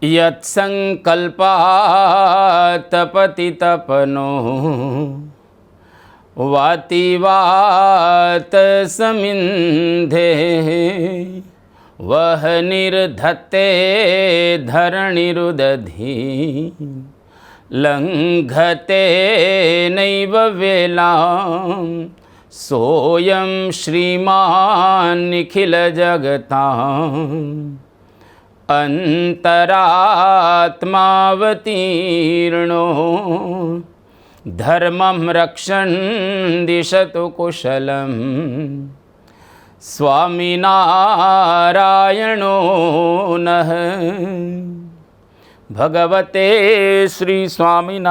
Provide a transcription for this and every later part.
यत्संकल्पात् पतितपनो वातिवात समिन्धे वह निर्धत्ते धरणिरुदधि लंघते नैव वेलां सोऽयं श्रीमान् निखिल जगताम् अंतरात्मावतीर्णो धर्मं रक्षन् दिशतु कुशलम् स्वामिनारायणो नः। भगवते श्री स्वामिनारायणाय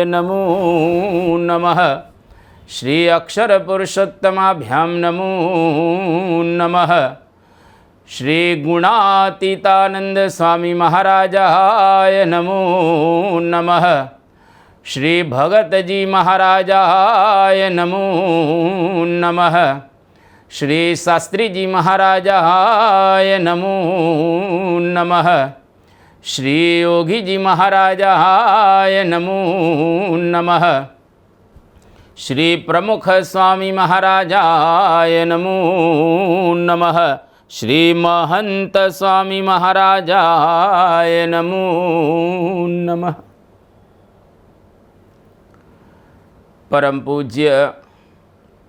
नमो नमः। श्री अक्षर पुरुषोत्तमाभ्यां नमो नमः। श्री गुणातीतानंद स्वामी महाराजाय नमो नमः। श्री भगतजी महाराजाय नमो नमः। श्री शास्त्रीजी महाराजाय नमो नमः। श्री योगीजी महाराजाय नमो नमः। श्री प्रमुख स्वामी महाराजाय नमो नमः। श्री महंत स्वामी महाराजाय नमो नमः। परम पूज्य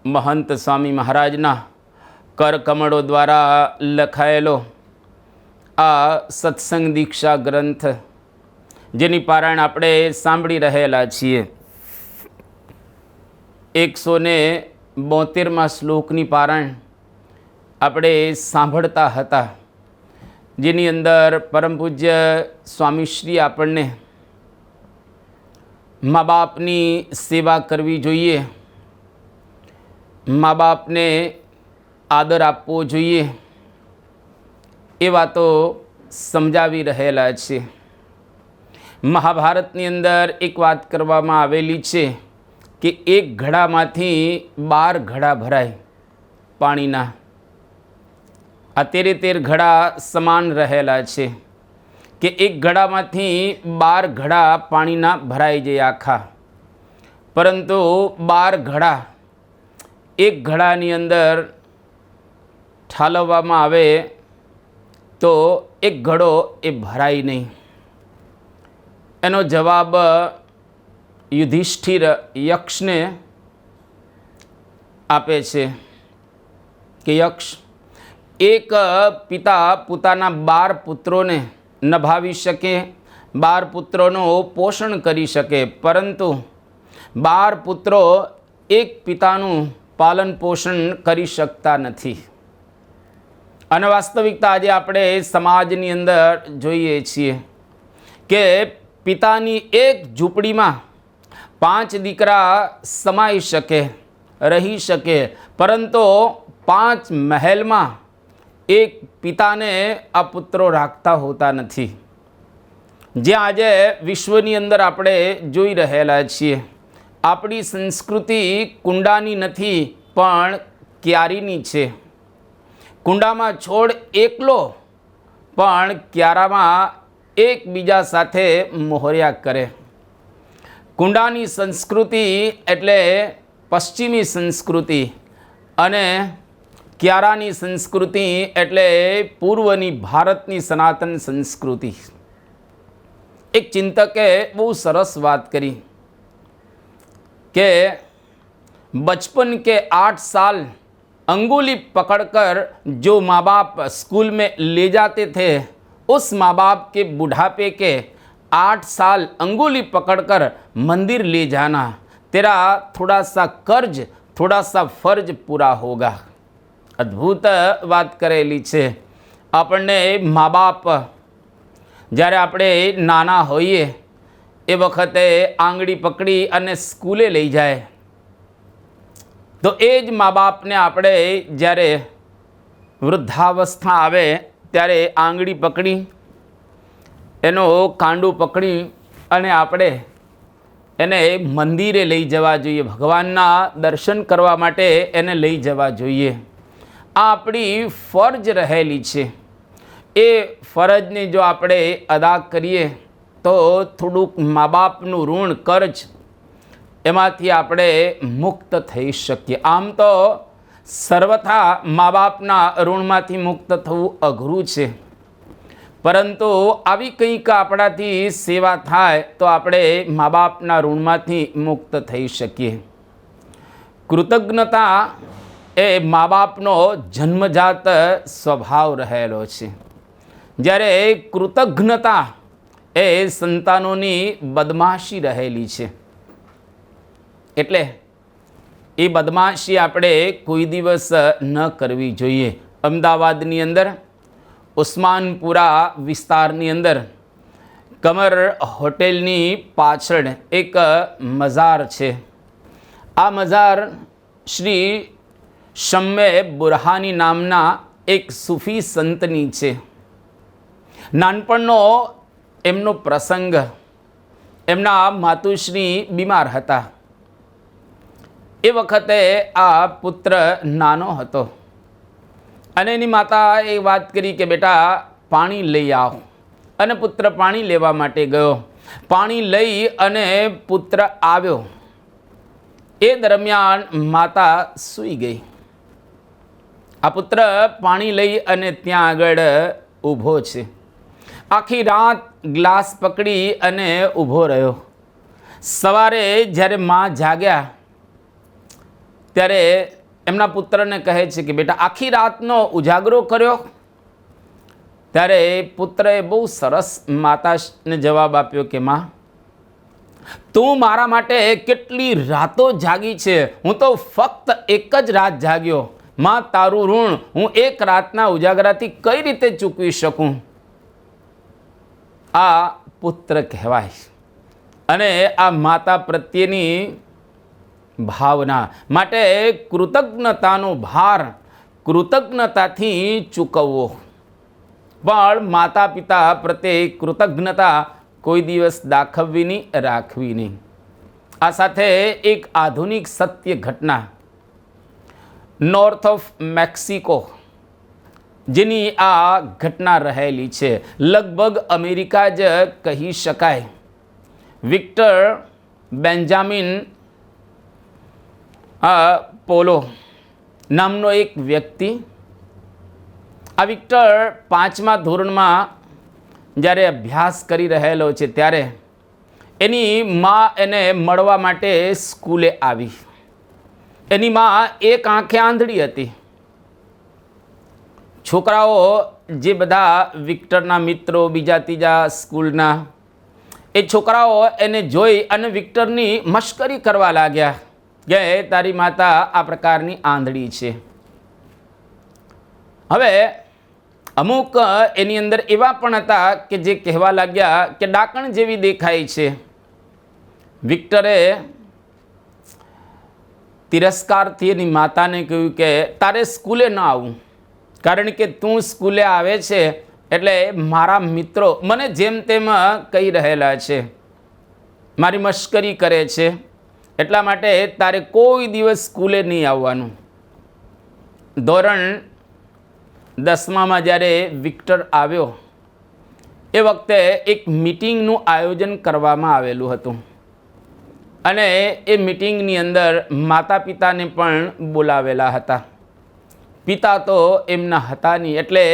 महंत स्वामी महाराजना करकमळो द्वारा लखायेलो आ सत्संग दीक्षा ग्रंथ जेनी पारायण आपणे सांभળી रहेला छीए 172 श्लोकनी पारायण આપણે સાંભળતા હતા, જેની અંદર પરમ પૂજ્ય સ્વામીશ્રી આપણને મા બાપની સેવા કરવી જોઈએ, મા બાપને આદર આપવો જોઈએ એ વાતો સમજાવી રહેલા છે. મહાભારતની અંદર એક વાત કરવામાં આવેલી છે કે એક ઘડામાંથી 12 ઘડા ભરાય પાણીના. આ 13 ઘડા સમાન રહેલા છે કે એક ઘડામાંથી 12 ઘડા પાણીના ભરાઈ જાય આખા. પરંતુ 12 ઘડા એક ઘડાની અંદર ઠાલવવામાં આવે તો એક ઘડો એ ભરાય નહીં. એનો જવાબ યુધિષ્ઠિર યક્ષને આપે છે કે યક્ષ, એક પિતા પોતાના 12 પુત્રોને નભાવી શકે, 12 પુત્રોનું પોષણ કરી શકે, પરંતુ 12 પુત્રો એક પિતાનું પાલન પોષણ કરી શકતા નથી. અને વાસ્તવિકતા આજે આપણે સમાજની અંદર જોઈએ છીએ કે પિતાની એક ઝૂંપડીમાં 5 દીકરા સમાઈ શકે, રહી શકે, પરંતુ 5 મહેલમાં એક પિતાને આ પુત્રો રાખતા હોતા નથી. જ્યાં આજે વિશ્વની અંદર આપણે જોઈ રહેલા છીએ, આપણી સંસ્કૃતિ કુંડાની નથી પણ ક્યારીની છે. કુંડામાં છોડ એકલો પણ ક્યારામાં એકબીજા સાથે મોહર્યા કરે. કુંડાની સંસ્કૃતિ એટલે પશ્ચિમી સંસ્કૃતિ અને ક્યારાની સંસ્કૃતિ એટલે પૂર્વની ભારતની સનાતન સંસ્કૃતિ. એક ચિંતકે બહુ સરસ વાત કરી કે बचपन के 8 साल अंगुली पकड़कर जो माँ बाप स्कूल में ले जाते थे, उस माँ बाप के बुढ़ापे के 8 साल अंगुली पकड़कर मंदिर ले जाना, तेरा थोड़ा सा कर्ज, थोड़ा सा फर्ज पूरा होगा. अद्भुत बात करेली छे. आपने माँ बाप જ્યારે આપણે નાના હોઈએ એ વખતે આંગળી પકડી અને સ્કૂલે લઈ જાય, તો એ જ મા બાપને આપણે જ્યારે વૃદ્ધાવસ્થા આવે ત્યારે આંગળી પકડી એનો કાંડું પકડી અને આપણે એને મંદિરે લઈ જવા જોઈએ, ભગવાનના દર્શન કરવા માટે એને લઈ જવા જોઈએ. આ આપણી ફરજ રહેલી છે. એ ફરજને જો આપણે અદા કરીએ તો થોડુંક મા બાપનું ઋણ કર્જ એમાંથી આપણે મુક્ત થઈ શકીએ. આમ તો સર્વથા મા બાપના ઋણમાંથી મુક્ત થવું અઘરું છે, પરંતુ આવી કંઈક આપણાથી સેવા થાય તો આપણે મા બાપના ઋણમાંથી મુક્ત થઈ શકીએ. કૃતજ્ઞતા એ મા બાપનો જન્મજાત સ્વભાવ રહેલો છે, જ્યારે કૃતજ્ઞતા એ સંતાનોની બદમાશી રહેલી છે. એટલે એ બદમાશી આપણે કોઈ દિવસ ન કરવી જોઈએ. અમદાવાદની અંદર ઉસ્માનપુરા વિસ્તારની અંદર કમર હોટેલની પાછળ એક મઝાર છે. આ મઝાર શ્રી શમ્મે બુરહાની નામના એક સૂફી સંતની છે. નાનપણનો એમનો પ્રસંગ, એમના માતુશ્રી બીમાર હતા. એ વખતે આ પુત્ર નાનો હતો અને એની માતાએ વાત કરી કે બેટા પાણી લઈ આવ. અને પુત્ર પાણી લેવા માટે ગયો. પાણી લઈ અને પુત્ર આવ્યો. એ દરમિયાન માતા સૂઈ ગઈ. આ પુત્ર પાણી લઈ અને ત્યાં આગળ ઊભો છે. આખી રાત ગ્લાસ પકડી અને ઊભો રહ્યો. સવારે જ્યારે માં જાગ્યા ત્યારે એમના પુત્રને કહે છે કે બેટા આખી રાતનો ઉજાગરો કર્યો. ત્યારે પુત્રએ બહુ સરસ માતાને જવાબ આપ્યો કે માં, તું મારા માટે કેટલી રાતો જાગી છે, હું તો ફક્ત એક જ રાત જાગ્યો. માં, તારું ઋણ હું એક રાતના ઉજાગરાથી કઈ રીતે ચૂકવી શકું? આ પુત્ર કહેવાય. અને આ માતા પ્રત્યેની ભાવના માટે કૃતજ્ઞતાનો ભાર કૃતજ્ઞતાથી ચૂકવવો. પણ માતા પિતા પ્રત્યે કૃતજ્ઞતા કોઈ દિવસ દાખવવી નહીં, રાખવી નહીં. આ સાથે એક આધુનિક સત્ય ઘટના, નોર્થ ઓફ મેક્સિકો જેની આ ઘટના રહેલી છે, લગભગ અમેરિકા જ કહી શકાય. વિક્ટર બેન્જામિન પોલો નામનો એક વ્યક્તિ, આ વિક્ટર 5મા ધોરણમાં જ્યારે અભ્યાસ કરી રહેલો છે ત્યારે એની મા એને મળવા માટે સ્કૂલે આવી. એની મા એક આંખે આંધળી હતી. છોકરાઓ જે બધા વિક્ટરના મિત્રો, બીજા ત્રીજા સ્કૂલના, એ છોકરાઓ એને જોઈ અને વિક્ટરની મશ્કરી કરવા લાગ્યા કે તારી માતા આ પ્રકારની આંધળી છે. હવે અમુક એની અંદર એવા પણ હતા કે જે કહેવા લાગ્યા કે ડાકણ જેવી દેખાય છે. વિક્ટરે તિરસ્કારથી એની માતાને કહ્યું કે તારે સ્કૂલે ન આવું, કારણ કે તું સ્કૂલે આવે છે એટલે મારા મિત્રો મને જેમ તેમ કહી રહેલા છે, મારી મશ્કરી કરે છે, એટલા માટે તારે કોઈ દિવસ સ્કૂલે નહીં આવવાનું. ધોરણ 10માં જ્યારે વિક્ટર આવ્યો એ વખતે એક મીટિંગનું આયોજન કરવામાં આવેલું હતું અને એ મીટિંગની અંદર માતા પિતાને પણ બોલાવેલા હતા. પિતા તો એમના હતા નહીં, એટલે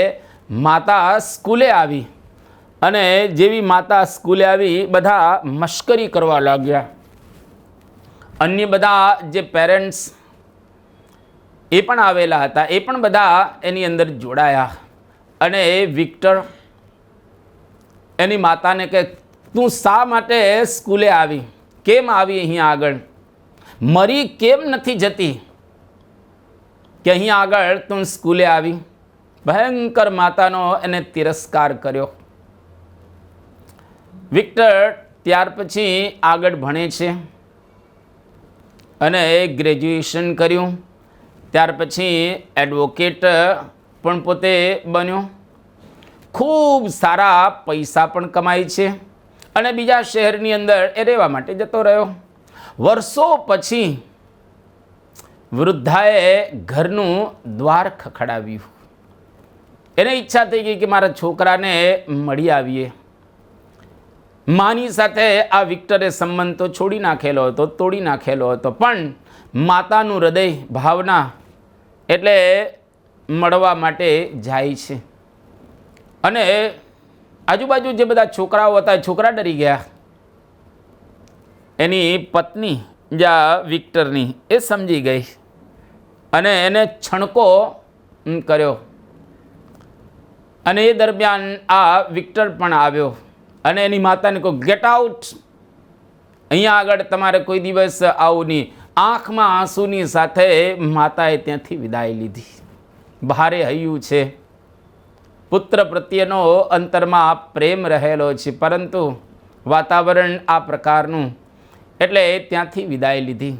માતા સ્કૂલે આવી અને જેવી માતા સ્કૂલે આવી બધા મશ્કરી કરવા લાગ્યા. અન્ય બધા જે પેરેન્ટ્સ એ પણ આવેલા હતા, એ પણ બધા એની અંદર જોડાયા અને વિક્ટર એની માતાને કહે, તું શા માટે સ્કૂલે આવી? કેમ આવી અહીંયા આગળ? મરી કેમ નથી જતી કે અહીંયા આગળ તું સ્કૂલે આવી? ભયંકર માતાનો એને તિરસ્કાર કર્યો. વિક્ટર ત્યાર પછી આગળ ભણે છે અને ગ્રેજ્યુએશન કર્યું. ત્યાર પછી એડવોકેટ પણ પોતે બન્યો. ખૂબ સારા પૈસા પણ કમાય છે અને બીજા શહેરની અંદર એ રહેવા માટે જતો રહ્યો. વર્ષો પછી વૃદ્ધાએ ઘરનું દ્વાર ખખડાવ્યું એને ઈચ્છા થઈ ગઈ કે મારા છોકરાને મળી આવીએ. માની સાથે આ વિક્ટરે સંબંધ તો છોડી નાખેલો હતો, તોડી નાખેલો હતો, પણ માતાનું હૃદય, ભાવના એટલે મળવા માટે જાય છે. અને આજુબાજુ જે બધા છોકરાઓ હતા, છોકરા ડરી ગયા. એની પત્ની જ્યાં વિક્ટરની એ સમજી ગઈ અને એને છણકો કર્યો. અને એ દરમિયાન આ વિક્ટર પણ આવ્યો અને એની માતાને કહો, ગેટ આઉટ, અહીંયા આગળ તમારે કોઈ દિવસ આવું નહીં. આંખમાં આંસુની સાથે માતાએ ત્યાંથી વિદાય લીધી. ભારે હૈયું છે, પુત્ર પ્રત્યેનો અંતરમાં પ્રેમ રહેલો છે, પરંતુ વાતાવરણ આ પ્રકારનું, એટલે ત્યાંથી વિદાય લીધી.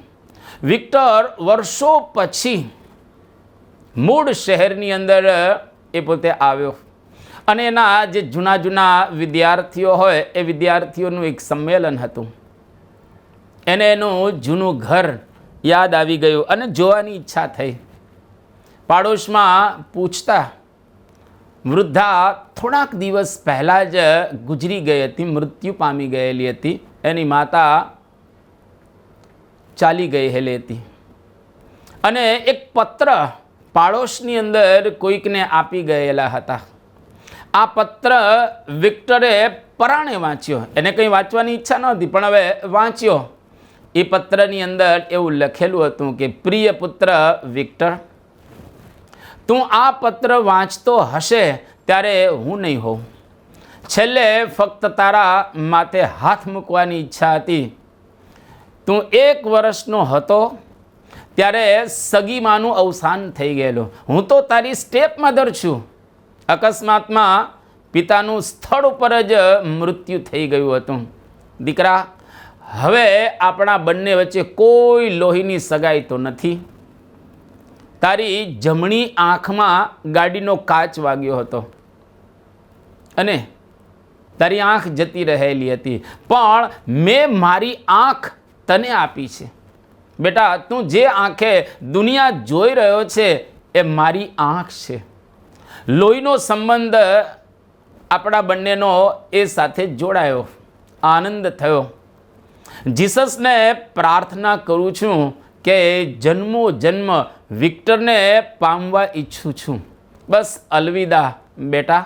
વિક્ટર વર્ષો પછી મૂળ શહેરની અંદર એ પોતે આવ્યો અને એના જે જૂના જૂના વિદ્યાર્થીઓ હોય એ વિદ્યાર્થીઓનું એક સંમેલન હતું. એને એનું જૂનું ઘર યાદ આવી ગયું અને જોવાની ઈચ્છા થઈ. પાડોશમાં પૂછતા વૃદ્ધા થોડાક દિવસ પહેલાં જ ગુજરી ગઈ હતી, મૃત્યુ પામી ગયેલી હતી. એની માતા ચાલી ગયેલી હતી અને એક પત્ર પાડોશની અંદર કોઈકને આપી ગયેલા હતા. આ પત્ર વિક્ટરે પરાણે વાંચ્યો. એને કંઈ વાંચવાની ઈચ્છા નહોતી, પણ હવે વાંચ્યો. એ પત્રની અંદર એવું લખેલું હતું કે, પ્રિય પુત્ર વિક્ટર, તું આ પત્ર વાંચતો હશે ત્યારે હું નહીં હોઉં. છેલ્લે ફક્ત તારા માથે હાથ મૂકવાની ઈચ્છા હતી. તું 1 વર્ષનો હતો ત્યારે સગી માનું અવસાન થઈ ગયેલું. હું તો તારી સ્ટેપ મધર છું. અકસ્માતમાં પિતાનું સ્થળ ઉપર જ મૃત્યુ થઈ ગયું હતું. દીકરા, હવે આપણા બંને વચ્ચે કોઈ લોહીની સગાઈ તો નથી. તારી જમણી આંખમાં ગાડીનો કાચ વાગ્યો હતો અને તારી આંખ જતી રહેલી હતી, પણ મેં મારી આંખ તને આપી છે. બેટા, તું જે આંખે દુનિયા જોઈ રહ્યો છે એ મારી આંખ છે. લોહીનો સંબંધ આપણા બંનેનો એ સાથે જોડાયો. આનંદ થયો. જીસસને પ્રાર્થના કરું છું કે જન્મો જન્મ વિક્ટરને પામવા ઈચ્છું છું. બસ અલવિદા બેટા.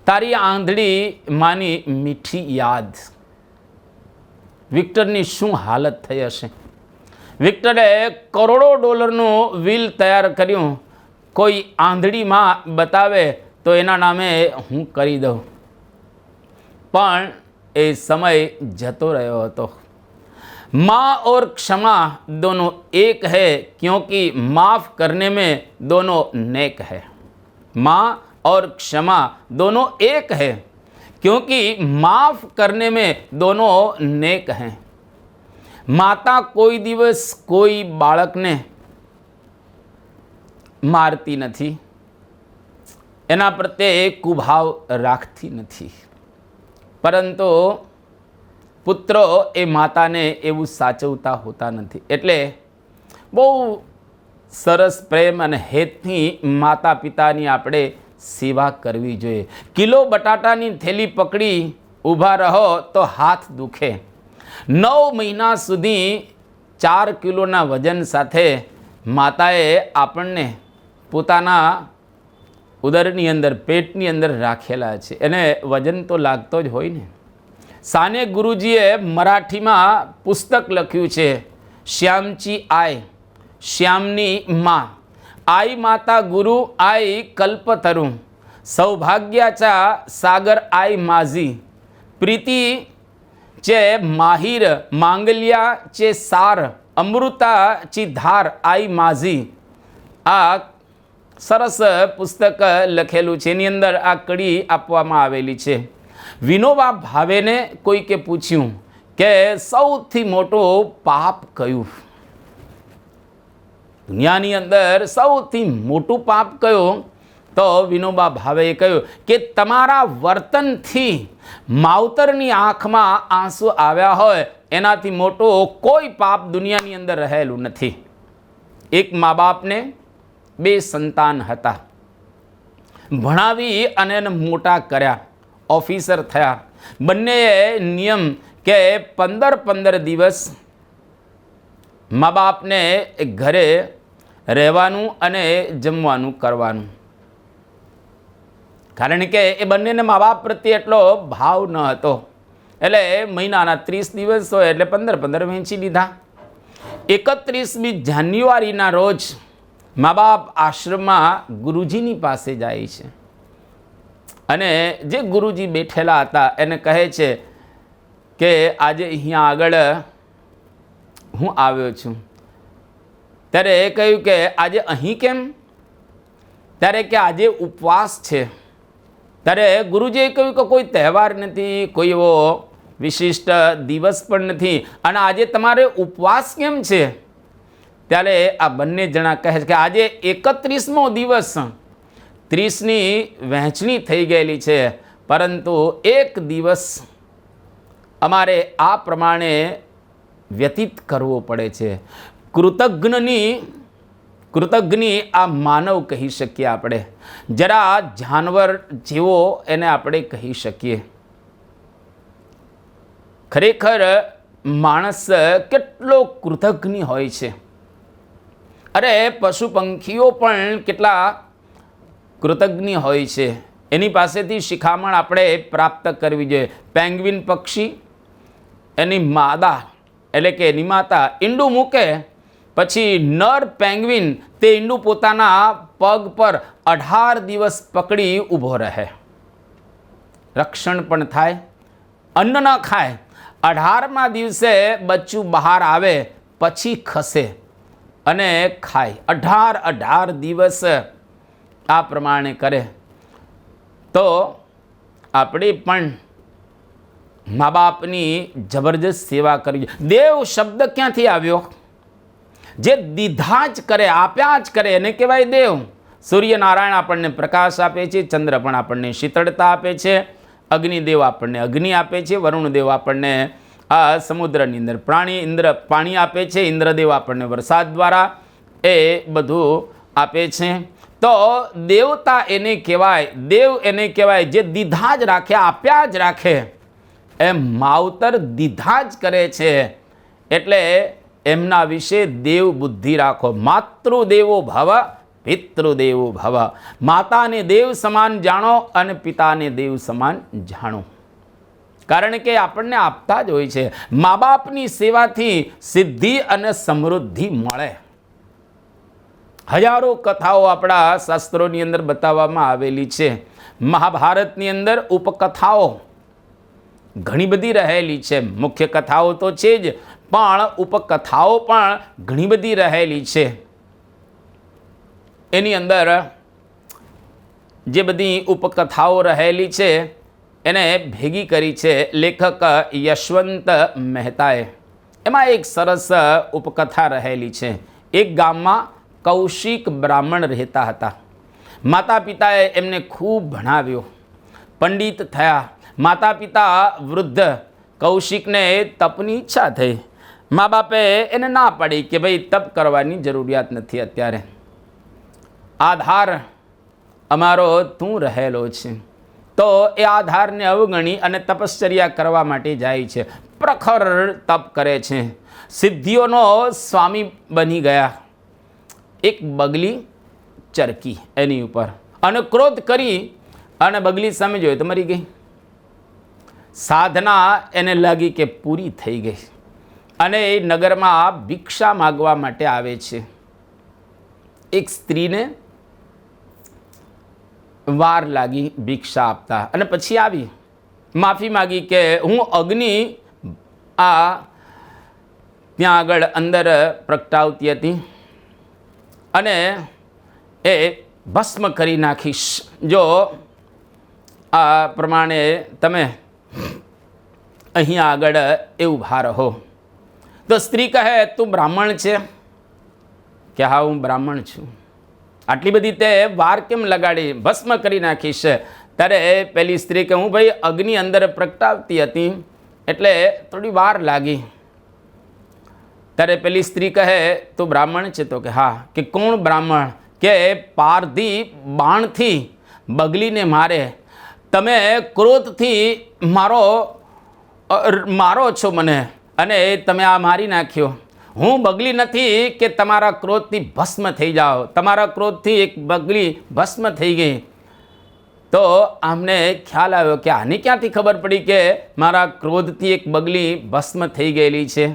તારી આંધળી માની મીઠી યાદ. વિક્ટરની શું હાલત થઈ હશે. વિક્ટરે કરોડો ડોલરનું વિલ તૈયાર કર્યું. કોઈ આંધળી માં બતાવે તો એના નામે હું કરી દઉં. પણ એ સમય જતો રહ્યો હતો. माँ और क्षमा दोनों एक है, क्योंकि माफ़ करने में दोनों नेक है. माँ और क्षमा दोनों एक है, क्योंकि माफ़ करने में दोनों नेक हैं. माता કોઈ દિવસ કોઈ બાળકને મારતી નથી, એના પ્રત્યે કુભાવ રાખતી નથી, પરંતુ પુત્રો એ માતાને એવું સાચવતા હોતા નથી. એટલે બહુ સરસ પ્રેમ અને હેતથી માતા પિતાની આપણે સેવા કરવી જોઈએ. કિલો બટાટાની થેલી પકડી ઊભા રહો તો હાથ દુખે. 9 મહિના સુધી 4 કિલોના વજન સાથે માતાએ આપણને પોતાના ઉદરની અંદર, પેટની અંદર રાખેલા છે. એને વજન તો લાગતો જ હોય ને. સાને ગુરુજીએ મરાઠીમાં પુસ્તક લખ્યું છે, શ્યામચી આય, શ્યામની માં. आई माता गुरु आई कल्पतरू, सौभाग्याचा सागर आई माझी, प्रीती चे माहीर मांगल्या चे सार, अमृताची धार आई माझी. आ सरस पुस्तक लखेलू छे. एनी अंदर आ कड़ी आपवामां आवेली छे. विनोबा भावेने कोईके पूछ्યું કે સૌથી મોટો પાપ કયું? દુનિયાની અંદર સૌથી મોટું પાપ કયું? તો વિનોબા ભાવેએ કહ્યું કે તમારા વર્તનથી માવતરની આંખમાં આંસુ આવ્યા હોય એનાથી મોટો કોઈ પાપ દુનિયાની અંદર રહેલું નથી. એક મા બાપને 2 સંતાન હતા. ભણાવી અને એને મોટા કર્યા, ઓફિસર થયા. બંનેએ નિયમ કે 15 દિવસ મા બાપને ઘરે રહેવાનું અને જમવાનું કરવાનું. કારણ કે એ બંનેને મા બાપ પ્રત્યે એટલો ભાવ ન હતો. એટલે મહિનાના 30 દિવસ હોય એટલે 15 વહેંચી લીધા. 31મી જાન્યુઆરીના રોજ મા બાપ આશ્રમમાં ગુરુજીની પાસે જાય છે અને જે ગુરુજી બેઠેલા હતા એને કહે છે કે આજે અહીંયા આગળ હું આવ્યો છું. ત્યારે એ કહ્યું કે આજે અહીં કેમ? ત્યારે કે આજે ઉપવાસ છે. ત્યારે ગુરુજીએ કહ્યું કે કોઈ તહેવાર નથી, કોઈ એવો વિશિષ્ટ દિવસ પણ નથી, અને આજે તમારે ઉપવાસ કેમ છે? ત્યારે આ બંને જણા કહે છે કે આજે 31મો દિવસ, 30ની વહેંચણી થઈ ગયેલી છે, પરંતુ એક દિવસ અમારે આ પ્રમાણે વ્યતીત કરવો પડે છે. કૃતજ્ઞ આ માનવ કહી શકીએ આપણે, જરા જાનવર જેવો એને આપણે કહી શકીએ. ખરેખર માણસ કેટલો કૃતજ્ઞ હોય છે. અરે પશુ પંખીઓ પણ કેટલા કૃતજ્ઞ હોય છે. એની પાસેથી શિખામણ આપણે પ્રાપ્ત કરવી જોઈએ. પેંગ્વિન પક્ષી એની માદા એટલે કે એની માતા ઈંડું મૂકે, પછી નર પેંગ્વિન તે ઈંડું પોતાના પગ પર 18 દિવસ પકડી ઊભો રહે. રક્ષણ પણ થાય, અન્ન ન ખાય. 18મા દિવસે બચ્ચું બહાર આવે પછી ખસે અને ખાય. 18 દિવસ આ પ્રમાણે કરે. તો આપણે પણ મા બાપની જબરજસ્ત સેવા કરવી. દેવ શબ્દ ક્યાંથી આવ્યો? જે દીધા જ કરે, આપ્યા જ કરે એને કહેવાય દેવ. સૂર્યનારાયણ આપણને પ્રકાશ આપે છે, ચંદ્ર પણ આપણને શીતળતા આપે છે, અગ્નિદેવ આપણને અગ્નિ આપે છે, વરુણદેવ આપણને આ સમુદ્રની અંદર પાણી આપે છે, ઇન્દ્રદેવ આપણને વરસાદ દ્વારા એ બધું આપે છે. તો દેવતા એને કહેવાય, દેવ એને કહેવાય જે દીધા જ રાખે, આપ્યા જ રાખે. એમ માવતર દીધા જ કરે છે. એટલે એમના વિશે દેવ બુદ્ધિ રાખો. માતૃદેવો ભવ પિતૃદેવો ભવ. માતાને દેવ સમાન જાણો અને પિતાને દેવ સમાન જાણો. કારણ કે આપણને આપતા જ હોય છે. મા બાપની સેવાથી સિદ્ધિ અને સમૃદ્ધિ મળે. હજારો કથાઓ આપણા શાસ્ત્રોની અંદર બતાવવામાં આવેલી છે. મહાભારતની અંદર ઉપકથાઓ ઘણી બધી રહેલી છે. મુખ્ય કથાઓ તો છે જ, પણ ઉપકથાઓ પણ ઘણી બધી રહેલી છે. એની અંદર જે બધી ઉપકથાઓ રહેલી છે એને ભેગી કરી છે લેખક યશવંત મહેતાએ. એમાં એક સરસ ઉપકથા રહેલી છે. એક ગામમાં કૌશિક બ્રાહ્મણ રહેતા હતા. માતા પિતાએ એમને ખૂબ ભણાવ્યો, પંડિત થયા. માતા પિતા વૃદ્ધ. કૌશિકને તપની ઈચ્છા થઈ. મા બાપે એને ના પાડી કે ભાઈ તપ કરવાની જરૂરિયાત નથી, અત્યારે આધાર અમારો તું રહેલો છે. તો એ આધારને અવગણી અને તપશ્ચર્યા કરવા માટે જાય છે. પ્રખર તપ કરે છે, સિદ્ધિઓનો સ્વામી બની ગયા. એક બગલી ચરકી એની ઉપર અને ક્રોધ કરી અને બગલી સામે જોઈ તો મરી ગઈ. સાધના એને લાગી કે પૂરી થઈ ગઈ અને એ નગરમાં ભિક્ષા માગવા માટે આવે છે. એક સ્ત્રીને વાર લાગી ભિક્ષા આપતા અને પછી આવી માફી માગી કે હું અગ્નિ ત્યાં આગળ અંદર પ્રગટાવતી હતી અને એ ભસ્મ કરી નાખીશ જો આ પ્રમાણે તમે અહીંયા આગળ એ ઊભા રહો. તો સ્ત્રી કહે તું બ્રાહ્મણ છે? કે હા હું બ્રાહ્મણ છું. આટલી બધી તે વાર કેમ લગાડી, ભસ્મ કરી નાખીશ? ત્યારે પેલી સ્ત્રી કે હું ભાઈ અગ્નિ અંદર પ્રગટાવતી હતી એટલે થોડી વાર લાગી. ત્યારે પેલી સ્ત્રી કહે તું બ્રાહ્મણ છે? તો કે હા. કે કોણ બ્રાહ્મણ? કે પારધી બાણથી બગલીને મારે, તમે ક્રોધથી મારો છો મને અને તમે આ મારી નાખ્યો. હું બગલી નથી કે તમારા ક્રોધથી ભસ્મ થઈ જાઓ. તમારા ક્રોધથી એક બગલી ભસ્મ થઈ ગઈ. તો આમને ખ્યાલ આવ્યો કે આને ક્યાંથી ખબર પડી કે મારા ક્રોધથી એક બગલી ભસ્મ થઈ ગયેલી છે.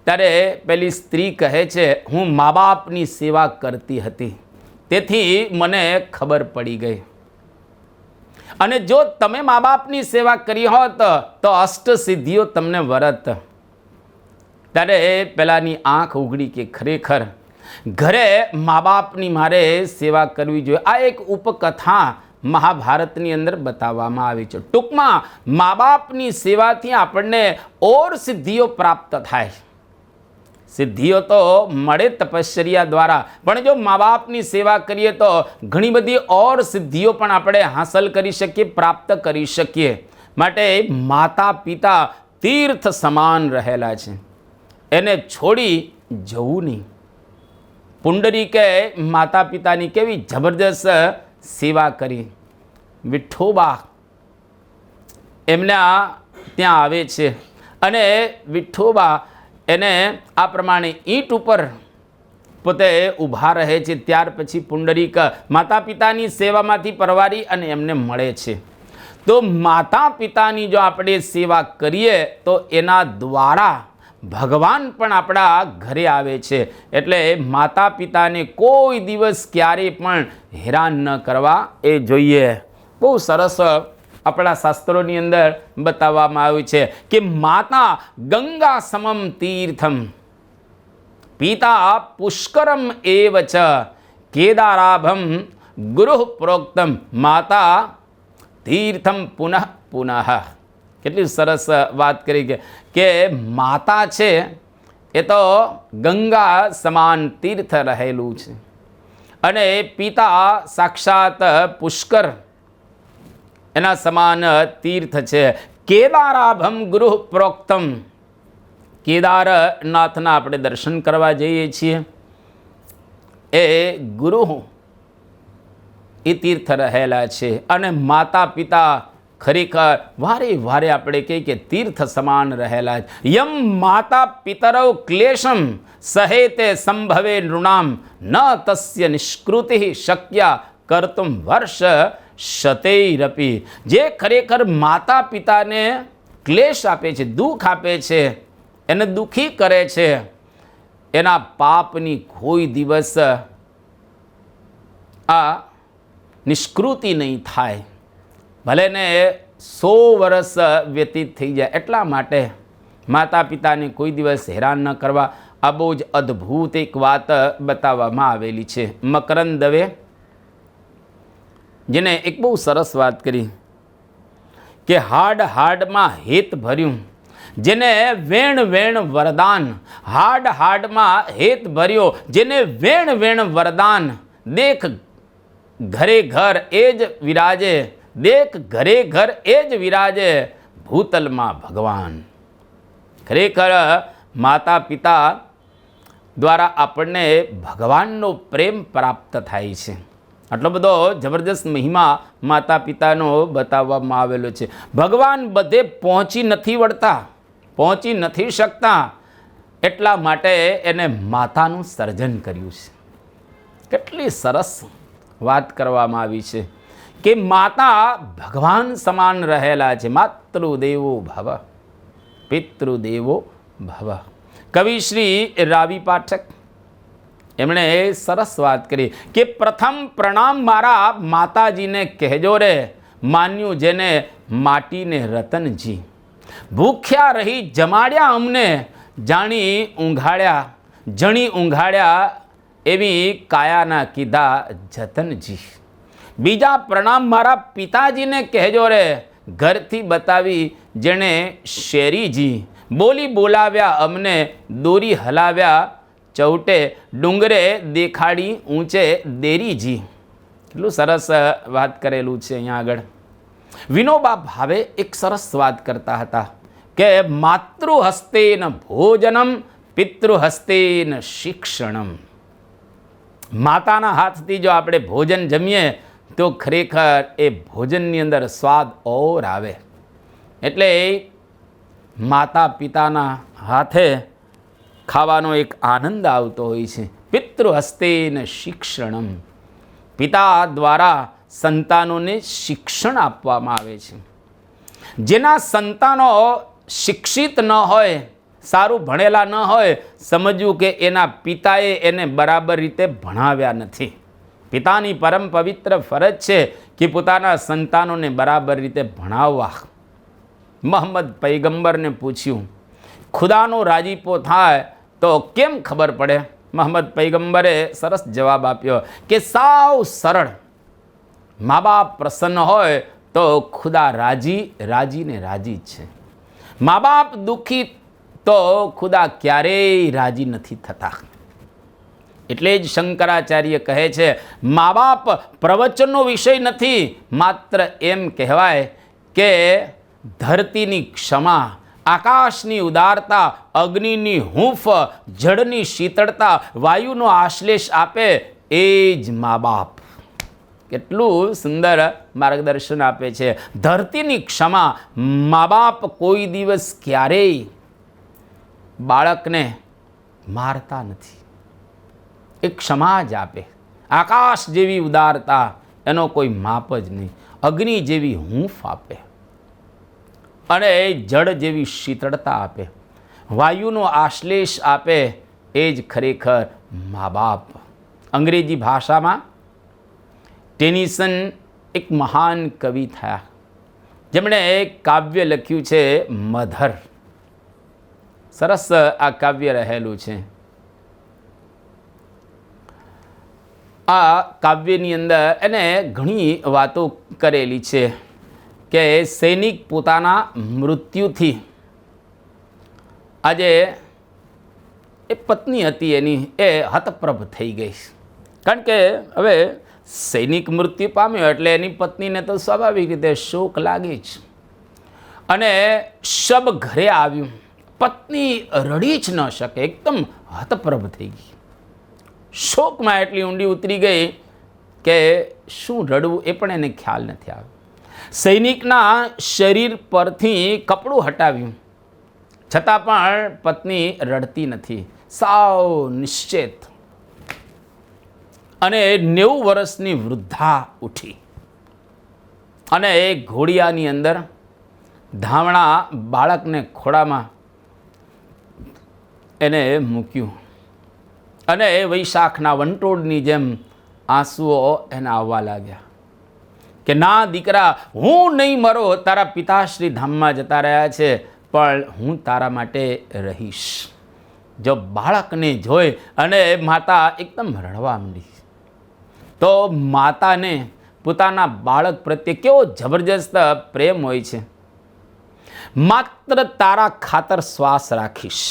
ત્યારે પેલી સ્ત્રી કહે છે, હું મા બાપની સેવા કરતી હતી તેથી મને ખબર પડી ગઈ. અને જો તમે મા બાપની સેવા કરી હોત તો અષ્ટ સિદ્ધિઓ તમને વરત. ત્યારે પેલાની આંખ ઉઘડી કે ખરેખર ઘરે મા બાપની મારે સેવા કરવી જોઈએ. આ એક ઉપકથા મહાભારતની અંદર બતાવવામાં આવી છે. ટૂંકમાં મા બાપની સેવાથી આપણને ઓર સિદ્ધિઓ પ્રાપ્ત થાય. સિદ્ધિઓ તો મળે તપશ્ચર્યા દ્વારા, પણ જો મા બાપની સેવા કરીએ તો ઘણી બધી ઓર સિદ્ધિઓ પણ આપણે હાંસલ કરી શકીએ, પ્રાપ્ત કરી શકીએ. માટે માતા પિતા તીર્થ સમાન રહેલા છે, એને છોડી જવું નહીં. પુંડરીકે માતા પિતાની કેવી જબરદસ્ત સેવા કરી. વિઠ્ઠોબા એમના ત્યાં આવે છે અને વિઠ્ઠોબા એને આ પ્રમાણે ઈંટ ઉપર પોતે ઊભા રહે છે. ત્યાર પછી પુંડરીક માતા પિતાની સેવામાંથી પરવારી અને એમને મળે છે. તો માતા પિતાની જો આપણે સેવા કરીએ તો એના દ્વારા ભગવાન પણ આપણા ઘરે આવે છે. એટલે માતા પિતાને કોઈ દિવસ ક્યારેય પણ હેરાન ન કરવા એ જોઈએ. બહુ સરસ આપણા શાસ્ત્રોની અંદર બતાવવામાં આવ્યું છે કે માતા ગંગા સમમ તીર્થમ, પિતા પુષ્કરમ એવ ચ, કેદારાભમ ગુરુ પ્રોક્તમ, માતા તીર્થમ પુનઃ પુનઃ. કેટલી સરસ વાત કરી કે માતા છે એ તો ગંગા સમાન તીર્થ રહેલું છે અને પિતા સાક્ષાત પુષ્કર એના સમાન તીર્થ છે. કેદારાભમ ગુરુ પ્રોક્તમ, કેદારનાથના આપણે દર્શન કરવા જઈએ છીએ એ ગુરુ એ તીર્થ રહેલા છે. અને માતા પિતા ખરેખર વારે વારે આપણે કહીએ કે તીર્થ સમાન રહેલા છે. યમ માતા પિતરૌ ક્લેશમ સહેતે સંભવે નૃણામ, ન તસ્ય નિષ્કૃતિ શક્ય કર્તુમ વર્ષ શતૈરપી. જે ખરેખર માતા પિતાને ક્લેશ આપે છે, દુઃખ આપે છે, એને દુઃખી કરે છે, એના પાપની કોઈ દિવસ આ નિષ્કૃતિ નહીં થાય. ભલે ને 100 વર્ષ વ્યતીત થઈ જાય. એટલા માટે માતા પિતાને કોઈ દિવસ હેરાન ન કરવા. આ બહુ જ અદ્ભુત એક વાત બતાવવામાં આવેલી છે. મકરંદ દવે જેને એક બહુ સરસ વાત કરી કે હાડ હાડમાં હેત ભર્યું, જેને વેણ વેણ વરદાન. હાડ હાડમાં હેત ભર્યો, જેને વેણ વેણ વરદાન. દેખ ઘરે ઘર એ જ વિરાજે, દેખ ઘરે ઘર એ જ વિરાજે, ભૂતલમાં ભગવાન. ખરેખર માતા પિતા દ્વારા આપણને ભગવાનનો પ્રેમ પ્રાપ્ત થાય છે. આટલો બધો જબરદસ્ત મહિમા માતા પિતાનો બતાવવામાં આવેલો છે. ભગવાન બધે પહોંચી નથી વળતા, પહોંચી નથી શકતા, એટલા માટે એને માતાનું સર્જન કર્યું છે. કેટલી સરસ વાત કરવામાં આવી છે કે માતા ભગવાન સમાન રહેલા છે. માતૃદેવો ભવ, પિતૃદેવો ભવ. કવિ શ્રી રાવી પાઠક એમણે સરસ વાત કરી કે પ્રથમ પ્રણામ મારા માતાજીને કહેજો રે, માન્યું જેને માટીને રતનજી. ભૂખ્યા રહી જમાડ્યા અમને, જાણી ઊંઘાડ્યા, જણી ઊંઘાડ્યા, એવી કાયાના કીધા જતનજી. બીજા પ્રણામ મારા પિતાજીને કહેજો રે, ઘરથી બતાવી જેણે શેરીજી. બોલી બોલાવ્યા અમને, દોરી હલાવ્યા ચૌટે, ડુંગરે દેખાડી ઊંચે દેરીજી. કેટલું સરસ વાત કરેલું છે અહીંયા આગળ. વિનોબા ભાવે એક સરસ વાત કરતા હતા કે માતૃહસ્તેન ભોજનમ, પિતૃહસ્તેન શિક્ષણમ. માતાના હાથથી જો આપણે ભોજન જમીએ તો ખરેખર એ ભોજનની અંદર સ્વાદ ઓર આવે. એટલે માતા પિતાના હાથે ખાવાનો એક આનંદ આવતો હોય છે. પિતૃહસ્તેન શિક્ષણમ, પિતા દ્વારા સંતાનોને શિક્ષણ આપવામાં આવે છે. જેના સંતાનો શિક્ષિત ન હોય, સારું ભણેલા ન હોય, સમજવું કે એના પિતાએ એને બરાબર રીતે ભણાવ્યા નથી. પિતાની પરમ પવિત્ર ફરજ છે કે પોતાના સંતાનોને બરાબર રીતે ભણાવવા. મોહમ્મદ પૈગંબરને પૂછ્યું, ખુદાનો રાજીપો થાય તો કેમ ખબર પડે? મોહમ્મદ પૈગંબરે સરસ જવાબ આપ્યો કે સાવ સરળ, મા બાપ પ્રસન્ન હોય તો ખુદા રાજી ને રાજી જ છે. મા બાપ દુઃખી તો ખુદા ક્યારેય રાજી નથી થતા. એટલે જ શંકરાચાર્ય કહે છે, મા બાપ પ્રવચનનો વિષય નથી, માત્ર એમ કહેવાય કે ધરતીની ક્ષમા, આકાશની ઉદારતા, અગ્નિની હૂંફ, જળની શીતળતા, વાયુનો આશ્લેષ આપે એ જ મા બાપ. કેટલું સુંદર માર્ગદર્શન આપે છે. ધરતીની ક્ષમા, મા બાપ કોઈ દિવસ ક્યારેય બાળકને મારતા નથી, એ ક્ષમા જ આપે. આકાશ જેવી ઉદારતા, એનો કોઈ માપ જ નહીં. અગ્નિ જેવી હૂંફ આપે અને જળ જેવી શીતળતા આપે, વાયુનો આશ્લેષ આપે, એ જ ખરેખર મા બાપ. અંગ્રેજી ભાષામાં ટેનિસન એક મહાન કવિ થયા, જેમણે એક કાવ્ય લખ્યું છે મધર. સરસ આ કાવ્ય રહેલું છે. આ કાવ્યની અંદર એને ઘણી વાતો કરેલી છે કે સૈનિક પોતાના મૃત્યુથી, આજે એ પત્ની હતી એની, એ હતપ્રભ થઈ ગઈ. કારણ કે હવે સૈનિક મૃત્યુ પામ્યો એટલે એની પત્નીને તો સ્વાભાવિક રીતે શોક લાગે જ. અને શબ ઘરે આવ્યું, પત્ની રડી જ ન શકે, એકદમ હતપ્રભ થઈ ગઈ. શોકમાં એટલી ઊંડી ઉતરી ગઈ કે શું રડવું એ પણ એને ખ્યાલ નથી આવ્યો. સૈનિકના શરીર પરથી કપડું હટાવ્યું, છતાં પણ પત્ની રડતી નથી, સાવ નિશ્ચેત. અને 90 વર્ષની વૃદ્ધા ઉઠી અને એ ઘોડિયાની અંદર ધાવણા બાળકને ખોળામાં એને મૂક્યું અને એ વૈશાખના વંટોળની જેમ આંસુઓ એને આવવા લાગ્યા કે ના દીકરા, હું નહીં મરો, તારા પિતાશ્રી ધામમાં જતા રહ્યા છે, પણ હું તારા માટે રહીશ. જો બાળકને જોઈ અને માતા એકદમ રડવા માંડી. તો માતાને પોતાના બાળક પ્રત્યે કેવો જબરજસ્ત પ્રેમ હોય છે. માત્ર તારા ખાતર શ્વાસ રાખીશ.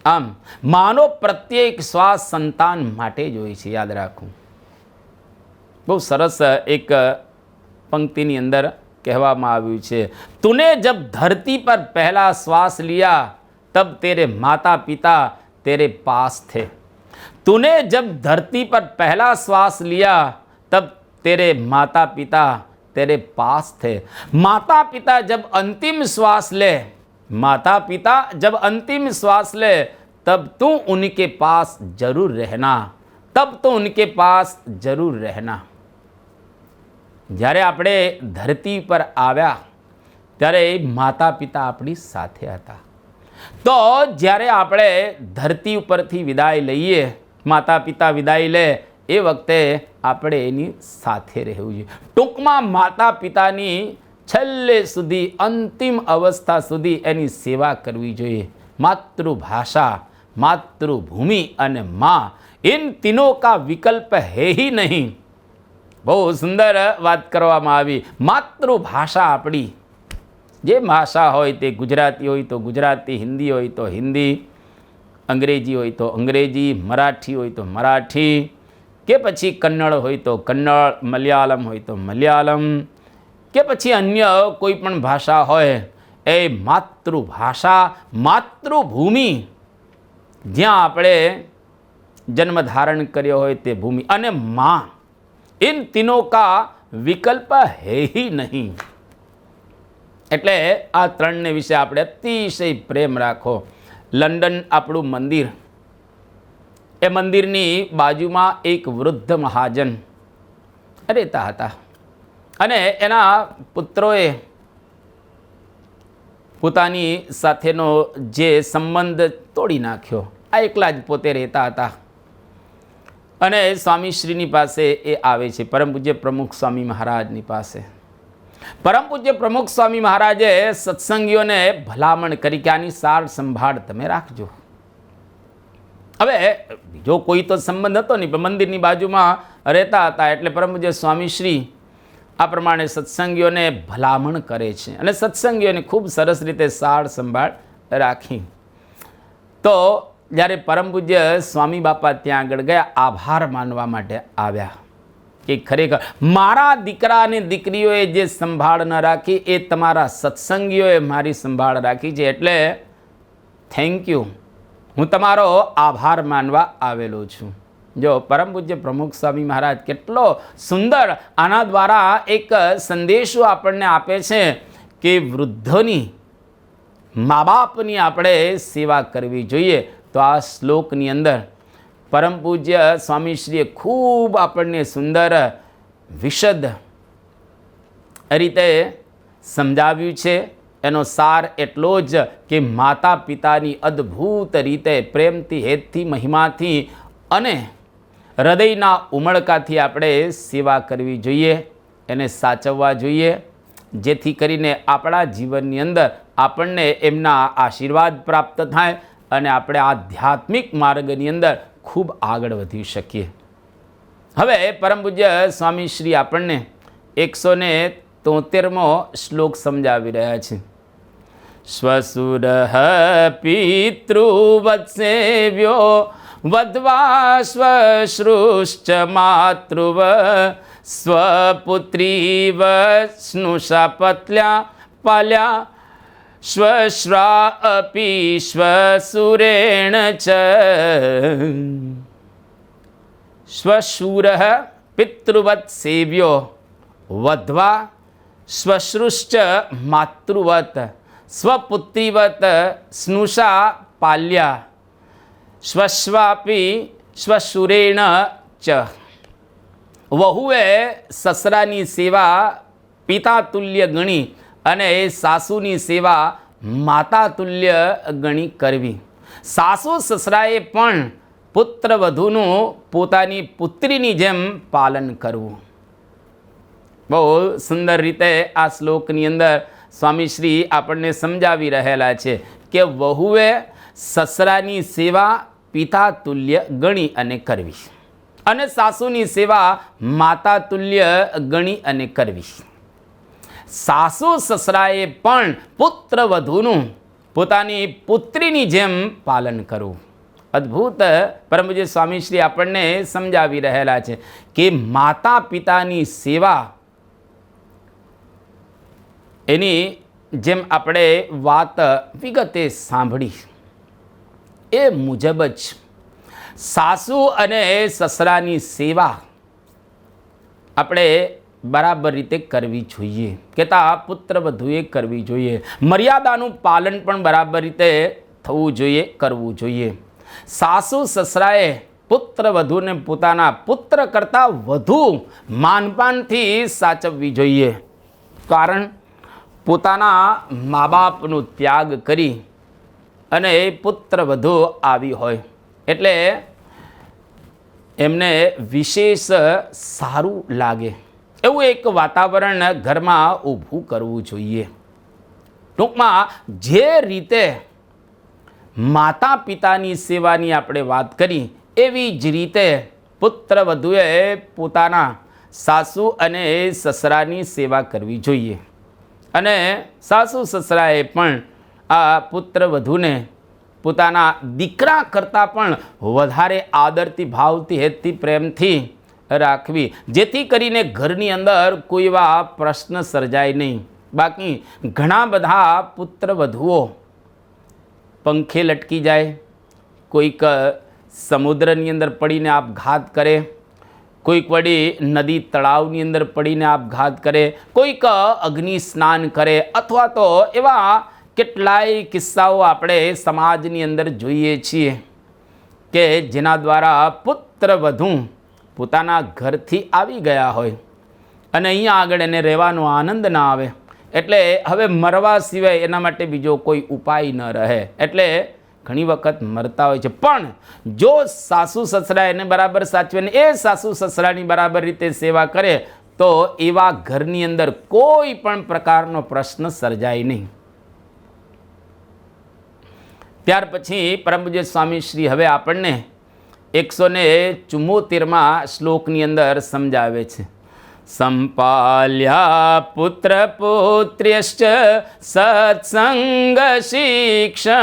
આમ માનો પ્રત્યેક શ્વાસ સંતાન માટે જ હોય છે, યાદ રાખવું. બહુ સરસ એક પંક્તિની અંદર કહેવામાં આવ્યું છે, તુને જબ ધરતી પર પહેલા શ્વાસ लिया तब तेरे माता पिता तेरे पास थे. तूने जब धरती पर पहला श्वास लिया तब तेरे माता पिता तेरे पास थे. माता पिता जब अंतिम श्वास ले, माता पिता जब अंतिम श्वास ले, तब तू उनके पास जरूर रहना, तब तो उनके पास जरूर रहना. જ્યારે આપણે ધરતી પર આવ્યા ત્યારે માતા પિતા આપણી સાથે હતા. તો જ્યારે આપણે ધરતી ઉપરથી વિદાય લઈએ, માતા પિતા વિદાય લે, એ વખતે આપણે એની સાથે રહેવું જોઈએ. ટૂંકમાં માતા પિતાની છેલ્લે સુધી, અંતિમ અવસ્થા સુધી એની સેવા કરવી જોઈએ. માતૃભાષા, માતૃભૂમિ અને માँ, इन तीनों का विकल्प है ही नहीं. બહુ સુંદર વાત કરવામાં આવી. માતૃભાષા આપણી જે ભાષા હોય તે ગુજરાતી હોય તો ગુજરાતી, હિન્દી હોય તો હિન્દી, અંગ્રેજી હોય તો અંગ્રેજી, મરાઠી હોય તો મરાઠી, કે પછી કન્નડ હોય તો કન્નડ, મલયાલમ હોય તો મલયાલમ, કે પછી અન્ય કોઈ પણ ભાષા હોય, એ માતૃભાષા, માતૃભૂમિ, જ્યાં આપણે जन्म धारण કર્યો હોય તે ભૂમિ અને માં, इन तीनों का विकल्प है ही नहीं. એટલે આ ત્રણને વિશે આપણે અતિશય પ્રેમ રાખો. લંડન આપણું મંદિર, એ મંદિરની બાજુમાં એક વૃદ્ધ મહાજન રહેતા હતા અને એના પુત્રોએ પોતાની સાથેનો જે સંબંધ તોડી નાખ્યો. આ એકલા જ પોતે રહેતા હતા અને સ્વામીશ્રીની પાસે એ આવે છે, પરમ પૂજ્ય પ્રમુખ સ્વામી મહારાજની પાસે. પરમ પૂજ્ય પ્રમુખ સ્વામી મહારાજે સત્સંગીઓને ભલામણ કરી કે આની સાર સંભાળ તમે રાખજો. હવે બીજો કોઈ તો સંબંધ હતો નહીં, પણ મંદિરની બાજુમાં રહેતા હતા એટલે પરમ પૂજ્ય સ્વામીશ્રી આ પ્રમાણે સત્સંગીઓને ભલામણ કરે છે અને સત્સંગીઓને ખૂબ સરસ રીતે સાર સંભાળ રાખી. તો જ્યારે પરમ પૂજ્ય સ્વામી બાપા ત્યાં આગળ ગયા, આભાર માનવા માટે આવ્યા કે ખરેખર મારા દીકરા અને દીકરીઓએ જે સંભાળ ન રાખી એ તમારા સત્સંગીઓએ મારી સંભાળ રાખી છે, એટલે થેન્ક યુ, હું તમારો આભાર માનવા આવેલો છું. જો પરમ પૂજ્ય પ્રમુખ સ્વામી મહારાજ કેટલો સુંદર આના દ્વારા એક સંદેશો આપણને આપે છે કે વૃદ્ધોની, મા બાપની આપણે સેવા કરવી જોઈએ. તો આ શ્લોકની અંદર પરમ પૂજ્ય સ્વામીશ્રીએ ખૂબ આપણને સુંદર વિશદ રીતે સમજાવ્યું છે. એનો સાર એટલો જ કે માતા પિતાની અદ્ભુત રીતે પ્રેમથી, હેતથી, મહિમાથી અને હૃદયના ઉમળકાથી આપણે સેવા કરવી જોઈએ, એને સાચવવા જોઈએ, જેથી કરીને આપણા જીવનની અંદર આપણને એમના આશીર્વાદ પ્રાપ્ત થાય અને આપણે આધ્યાત્મિક માર્ગની અંદર ખૂબ આગળ વધી શકીએ. હવે પરમ પૂજ્ય સ્વામી શ્રી આપણને 173મો શ્લોક સમજાવી રહ્યા છે. સ્વસુર પિતૃવત્સેવ્યો વદ્વા સ્વશ્રુશ્ચ માતૃવ સ્વપુત્રીવ સ્નુષા પત્લ્યા પાલ્યા શ્વશ્રા અપી શ્વસુરેણ ચ. શ્વશૂરઃ પિતૃવત સેવ્યો વદ્વા શ્વશ્રુશ્ચ માતૃવત સ્વપુત્રીવત સ્નુષા પાલ્યા શ્વશ્વાપી શ્વસુરેણ ચ. વહુએ સસરાની સેવા પિતા તુલ્ય ગણી અને સાસુની સેવા માતા તુલ્ય ગણી કરવી. સાસુ સસરાએ પણ પુત્ર વધુનું પોતાની પુત્રીની જેમ પાલન કરવું. બહુ સુંદર રીતે આ શ્લોકની અંદર સ્વામીશ્રી આપણને સમજાવી રહેલા છે કે વહુએ સસરાની સેવા પિતા તુલ્ય ગણી અને કરવી અને સાસુની સેવા માતા તુલ્ય ગણી અને કરવી. સાસુ સસરાએ પણ પુત્ર વધુનું પોતાની પુત્રીની જેમ પાલન કરવું. અદ્ભુત પરમ પૂજ્ય સ્વામીશ્રી આપણને સમજાવી રહેલા છે કે માતા પિતાની સેવા એની જેમ આપણે વાત વિગતે સાંભળી એ મુજબ જ સાસુ અને સસરાની સેવા આપણે બરાબર રીતે કરવી જોઈએ, કહેતા પુત્ર વધુએ કરવી જોઈએ. મર્યાદાનું પાલન પણ બરાબર રીતે થવું જોઈએ, કરવું જોઈએ. સાસુ સસરાએ પુત્ર વધુને પોતાના પુત્ર કરતાં વધુ માનપાનથી સાચવવી જોઈએ, કારણ પોતાના મા બાપનો ત્યાગ કરી અને એ પુત્ર વધુ આવી હોય એટલે એમને વિશેષ સારું લાગે એવું એક વાતાવરણ ઘરમાં ઊભું કરવું જોઈએ. ટૂંકમાં જે રીતે માતા પિતાની સેવાની આપણે વાત કરી એવી જ રીતે પુત્ર વધુએ પોતાના સાસુ અને સસરાની સેવા કરવી જોઈએ અને સાસુ સસરાએ પણ આ પુત્ર વધુને પોતાના દીકરા કરતાં પણ વધારે આદરથી, ભાવથી, હેતથી, પ્રેમથી રાખવી, જેથી કરીને ઘરની અંદર કોઈ એવા પ્રશ્ન સર્જાય નહીં. બાકી ઘણા બધા પુત્ર વધુઓ પંખે લટકી જાય, કોઈક સમુદ્રની અંદર પડીને આપઘાત કરે, કોઈક વળી નદી તળાવની અંદર પડીને આપઘાત કરે, કોઈક અગ્નિ સ્નાન કરે, અથવા તો એવા કેટલાય કિસ્સાઓ આપણે સમાજની અંદર જોઈએ છીએ કે જેના દ્વારા પુત્રવધુ પોતાના ઘરથી આવી ગયા હોય અને અહીંયા આગળ એને રહેવાનો આનંદ ના આવે, એટલે હવે મરવા સિવાય એના માટે બીજો કોઈ ઉપાય ન રહે, એટલે ઘણી વખત મરતા હોય છે. પણ જો સાસુ સસરા એને બરાબર સાચવે ને એ સાસુ સસરાની બરાબર રીતે સેવા કરે તો એવા ઘરની અંદર કોઈ પણ પ્રકારનો પ્રશ્ન સર્જાય નહીં. ત્યાર પછી પરમ પૂજ્ય સ્વામી શ્રી હવે આપણને 174માં શ્લોકની અંદર સમજાવે છે. સંપાલ્યા પુત્ર પુત્ર્યશ્ચ સત્સંગ શિક્ષણાધીના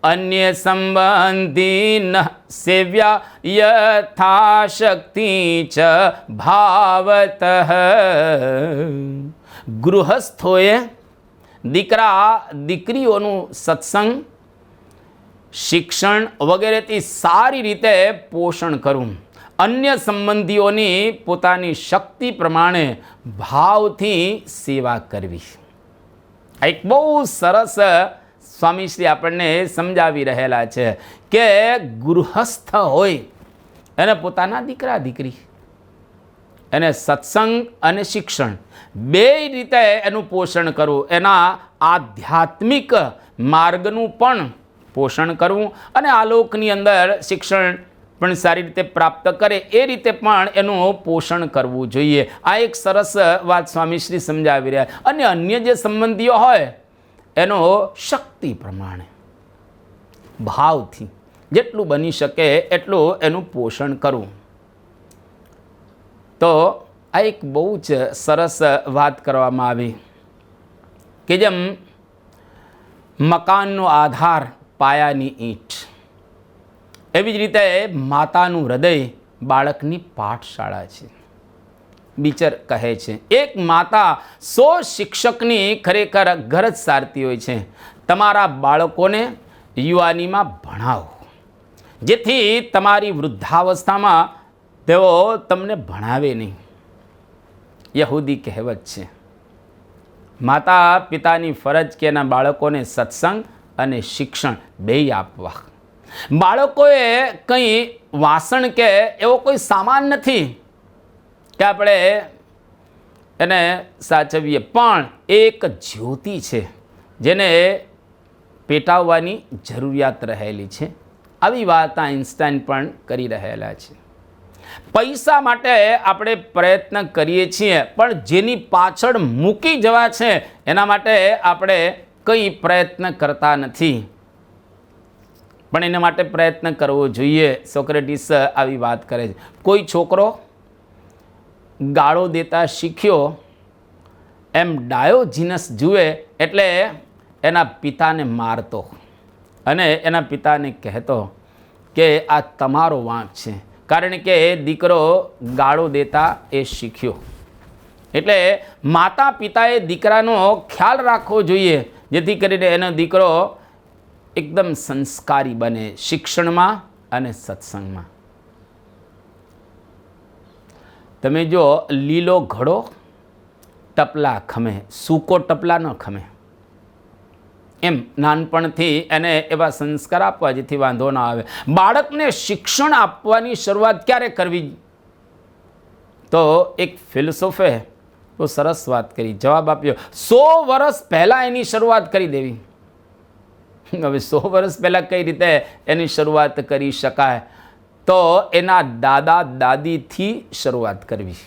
અન્ય સંબંધી સેવ્યા યથાશક્તિ ચ ભાવતઃ. ગૃહસ્થોએ દીકરા દીકરીઓનું સત્સંગ શિક્ષણ વગેરેથી સારી રીતે પોષણ કરવું, અન્ય સંબંધીઓની પોતાની શક્તિ પ્રમાણે ભાવથી સેવા કરવી. આ એક બહુ સરસ સ્વામીશ્રી આપણને સમજાવી રહેલા છે કે ગૃહસ્થ હોય એને પોતાના દીકરા દીકરી એને સત્સંગ અને શિક્ષણ બે રીતે એનું પોષણ કરવું, એના આધ્યાત્મિક માર્ગનું પણ પોષણ કરવું અને આલોકની અંદર શિક્ષણ પણ સારી રીતે પ્રાપ્ત કરે એ રીતે પણ એનું પોષણ કરવું જોઈએ. આ એક સરસ વાત સ્વામીશ્રી સમજાવી રહ્યા. અને અન્ય જે સંબંધીઓ હોય એનો શક્તિ પ્રમાણે ભાવથી જેટલું બની શકે એટલું એનું પોષણ કરવું. તો આ એક બહુ જ સરસ વાત કરવામાં આવી કે જેમ મકાનનો આધાર પાયાની ઈંટ, એવી જ રીતે માતાનું હૃદય બાળકની પાઠશાળા છે. બીચર કહે છે એક માતા 100 શિક્ષકની ખરેખર ગરજ સારતી હોય છે. તમારા બાળકોને યુવાનીમાં ભણાવો જેથી તમારી વૃદ્ધાવસ્થામાં તેઓ તમને ભણાવે નહીં. યહૂદી કહેવત છે. માતા પિતાની ફરજ કે એના બાળકોને સત્સંગ અને શિક્ષણ બેય આપવા. બાળકોએ કંઈ વાસણ કે એવો કોઈ સામાન નથી કે આપણે એને સાચવીએ, પણ એક જ્યોતિ છે જેને પેટાવવાની જરૂરિયાત રહેલી છે. આવી વાત આઈન્સ્ટાઈન પણ કરી રહેલા છે. પૈસા માટે આપણે પ્રયત્ન કરીએ છીએ પણ જેની પાછળ મૂકી જવા છે એના માટે આપણે કંઈ પ્રયત્ન કરતા નથી, પણ એના માટે પ્રયત્ન કરવો જોઈએ. સોક્રેટિસ આવી વાત કરે છે. કોઈ છોકરો ગાળો દેતા શીખ્યો એમ ડાયોજીનસ જુએ એટલે એના પિતાને મારતો અને એના પિતાને કહેતો કે આ તમારો વાંક છે, કારણ કે દીકરો ગાળો દેતા એ શીખ્યો. એટલે માતા પિતાએ દીકરાનો ખ્યાલ રાખવો જોઈએ જેથી કરીને એનો દીકરો એકદમ સંસ્કારી બને શિક્ષણમાં અને સત્સંગમાં. તમે જો લીલો ઘડો ટપલા ખમે, સૂકો ટપલા ન ખમે, એમ નાનપણથી એને એવા સંસ્કાર આપવા જેથી વાંધો ના આવે. બાળકને શિક્ષણ આપવાની શરૂઆત ક્યારે કરવી? તો એક ફિલોસોફે બહુ સરસ વાત કરી, જવાબ આપ્યો 100 વર્ષ પહેલાં એની શરૂઆત કરી દેવી. હવે 100 વર્ષ પહેલાં કઈ રીતે એની શરૂઆત કરી શકાય? તો એના દાદા દાદીથી શરૂઆત કરવી.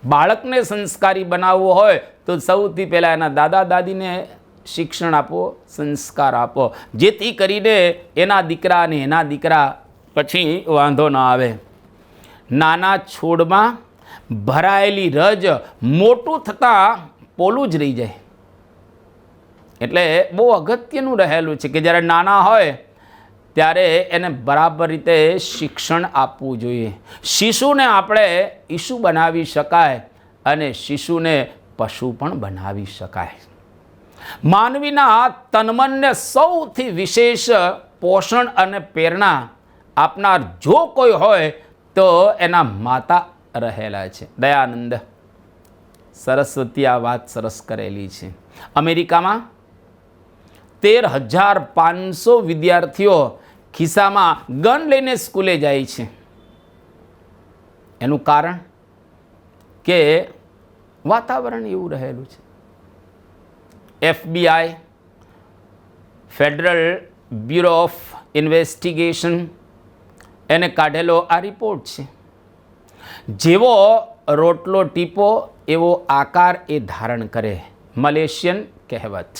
બાળકને સંસ્કારી બનાવવો હોય તો સૌથી પહેલાં એના દાદા દાદીને શિક્ષણ આપો, સંસ્કાર આપો, જેથી કરીને એના દીકરા અને એના દીકરા પછી વાંધો ન આવે. નાના છોડમાં ભરાયેલી રજ મોટું થતાં પોલું જ રહી જાય. એટલે બહુ અગત્યનું રહેલું છે કે જ્યારે નાના હોય ત્યારે એને બરાબર રીતે શિક્ષણ આપવું જોઈએ. શિશુને આપણે ઈશુ બનાવી શકાય અને શિશુને પશુ પણ બનાવી શકાય. માનવીના તનમનને સૌથી વિશેષ પોષણ અને પ્રેરણા આપનાર જો કોઈ હોય તો એના માતા રહેલા છે. દયાનંદ સરસ્વતી આ વાત સરસ કરેલી છે. અમેરિકામાં 13,500 વિદ્યાર્થીઓ ખિસ્સામાં ગન લઈને સ્કૂલે જાય છે. એનું કારણ કે વાતાવરણ એવું રહેલું છે. FBI federal bureau of investigation એને કાઢેલો આ રિપોર્ટ છે. જેવો રોટલો ટીપો એવો આકાર એ ધારણ કરે. મલેશિયન કહેવત.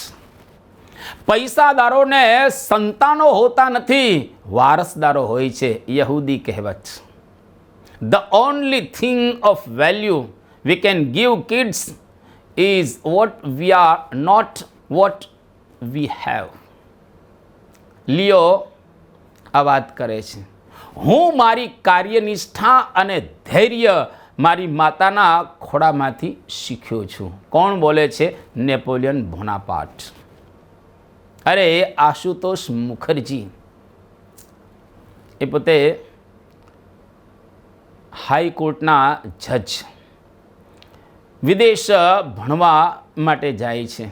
પૈસાદારોને સંતાનો હોતા નથી, વારસદારો હોય છે. યહૂદી કહેવત. The only thing of value we can give kids is what we are, not what we have. લિયો આ વાત કરે છે. હું મારી કાર્યનિષ્ઠા અને ધૈર્ય મારી માતાના ખોળામાંથી શીખ્યો છું. કોણ બોલે છે? Napoleon Bonaparte. અરે આશુતોષ મુખર્જી એ પોતે હાઈકોર્ટના જજ વિદેશ ભણવા માટે જાય છે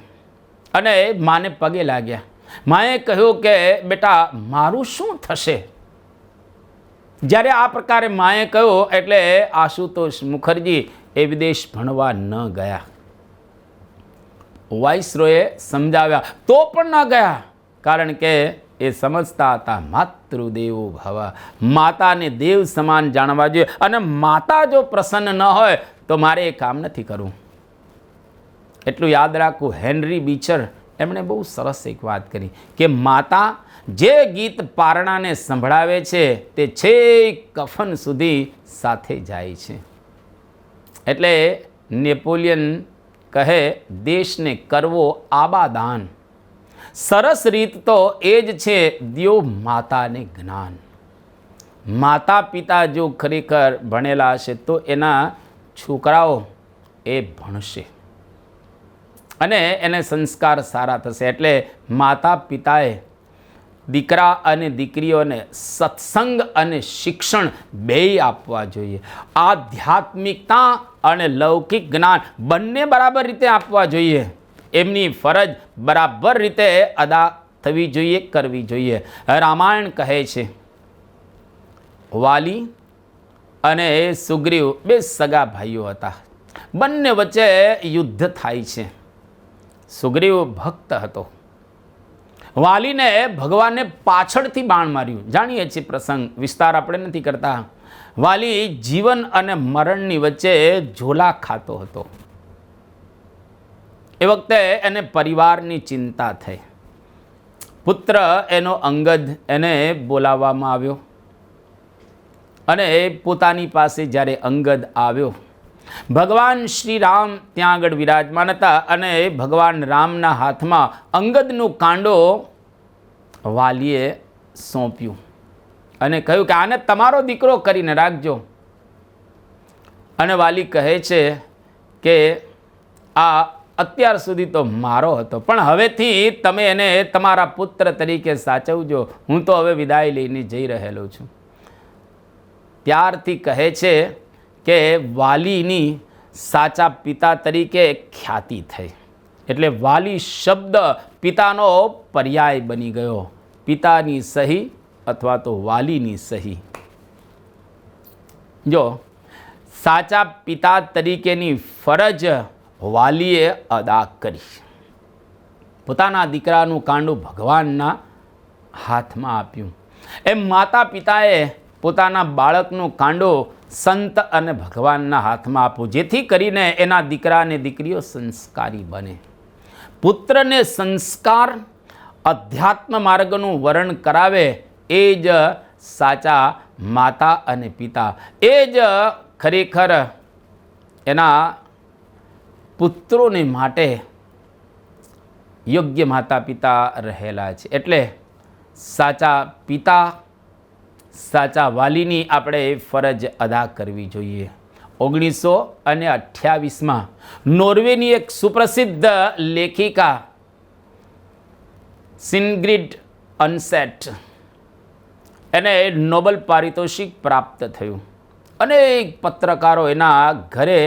અને માને પગે લાગ્યા. માએ કહ્યું કે બેટા મારું શું થશે? જ્યારે આ પ્રકારે માએ કહ્યું એટલે આશુતોષ મુખર્જી એ વિદેશ ભણવા ન ગયા. વાઇસરોયે સમજાવ્યા તો પણ ન ગયા, કારણ કે એ સમજતા હતા માતૃદેવો ભવ, માતાને દેવ સમાન જાણવા જોઈએ. અને માતા જો પ્રસન્ન ન હોય તો મારે એ કામ નથી કરવું. એટલું યાદ રાખવું. હેનરી બીચર એમણે બહુ સરસ એક વાત કરી કે માતા જે ગીત પારણાને સંભળાવે છે તે છેક કફન સુધી સાથે જાય છે. એટલે નેપોલિયન કહે દેશને કરવો આબાદાન. સરસ રીત તો એ જ છે દ્યો માતાને જ્ઞાન. માતા પિતા જો ખરેખર ભણેલા હશે તો એના છોકરાઓ એ ભણશે અને એને સંસ્કાર સારા થશે. એટલે માતા પિતાએ દીકરા અને દીકરીઓને સત્સંગ અને શિક્ષણ બેય આપવા જોઈએ. આધ્યાત્મિકતા અને લૌકિક જ્ઞાન બંને બરાબર રીતે આપવા જોઈએ. એમની ફરજ બરાબર રીતે અદા થવી જોઈએ, કરવી જોઈએ. રામાયણ કહે છે વાલી અને સુગ્રીવ બે સગા ભાઈઓ હતા. બંને વચ્ચે યુદ્ધ થાય છે. સુગ્રીવ ભક્ત હતો. વાલીને ભગવાને પાછળથી બાણ માર્યું. જાણીએ છીએ પ્રસંગ, વિસ્તાર આપણે નથી કરતા. વાલી જીવન અને મરણની વચ્ચે ઝોલા ખાતો હતો. એ વખતે એને પરિવારની ચિંતા થઈ. પુત્ર એનો અંગદ એને બોલાવવામાં આવ્યો અને પોતાની પાસે જ્યારે અંગદ આવ્યો, ભગવાન શ્રી રામ ત્યાં આગળ વિરાજમાન હતા અને ભગવાન રામના હાથમાં અંગદનું કાંડો વાલીએ સોંપ્યું અને કહ્યું કે આને તમારો દીકરો કરીને રાખજો. અને વાલી કહે છે કે આ અત્યાર સુધી તો મારો હતો, પણ હવેથી તમે એને તમારા પુત્ર તરીકે સાચવજો. હું તો હવે વિદાય લઈને જઈ રહેલો છું. ત્યારથી કહે છે કે વાલીની સાચા પિતા તરીકે ખ્યાતિ થઈ. એટલે વાલી શબ્દ પિતાનો પર્યાય બની ગયો. પિતાની સહી અથવા તો વાલીની સહી. જો સાચા પિતા તરીકેની ફરજ વાલીએ અદા કરી. પોતાના દીકરાનું કાંડું ભગવાનના હાથમાં આપ્યું. એમ માતા પિતાએ પોતાના બાળકનું કાંડો સંત અને ભગવાનના હાથમાં આપવું, જેથી કરીને એના દીકરા અને દીકરીઓ સંસ્કારી બને. પુત્રને સંસ્કાર અધ્યાત્મ માર્ગનું વરણ કરાવે એ જ સાચા માતા અને પિતા. એ જ ખરેખર એના પુત્રોને માટે યોગ્ય માતા પિતા રહેલા છે. એટલે સાચા પિતા, સાચા વાલીની આપણે ફરજ અદા કરવી જોઈએ. 1928માં નોર્વેની એક સુપ્રસિદ્ધ લેખિકા સિનગ્રીડ અનસેટ એને નોબેલ પારિતોષિક પ્રાપ્ત થયું. અનેક પત્રકારો એના ઘરે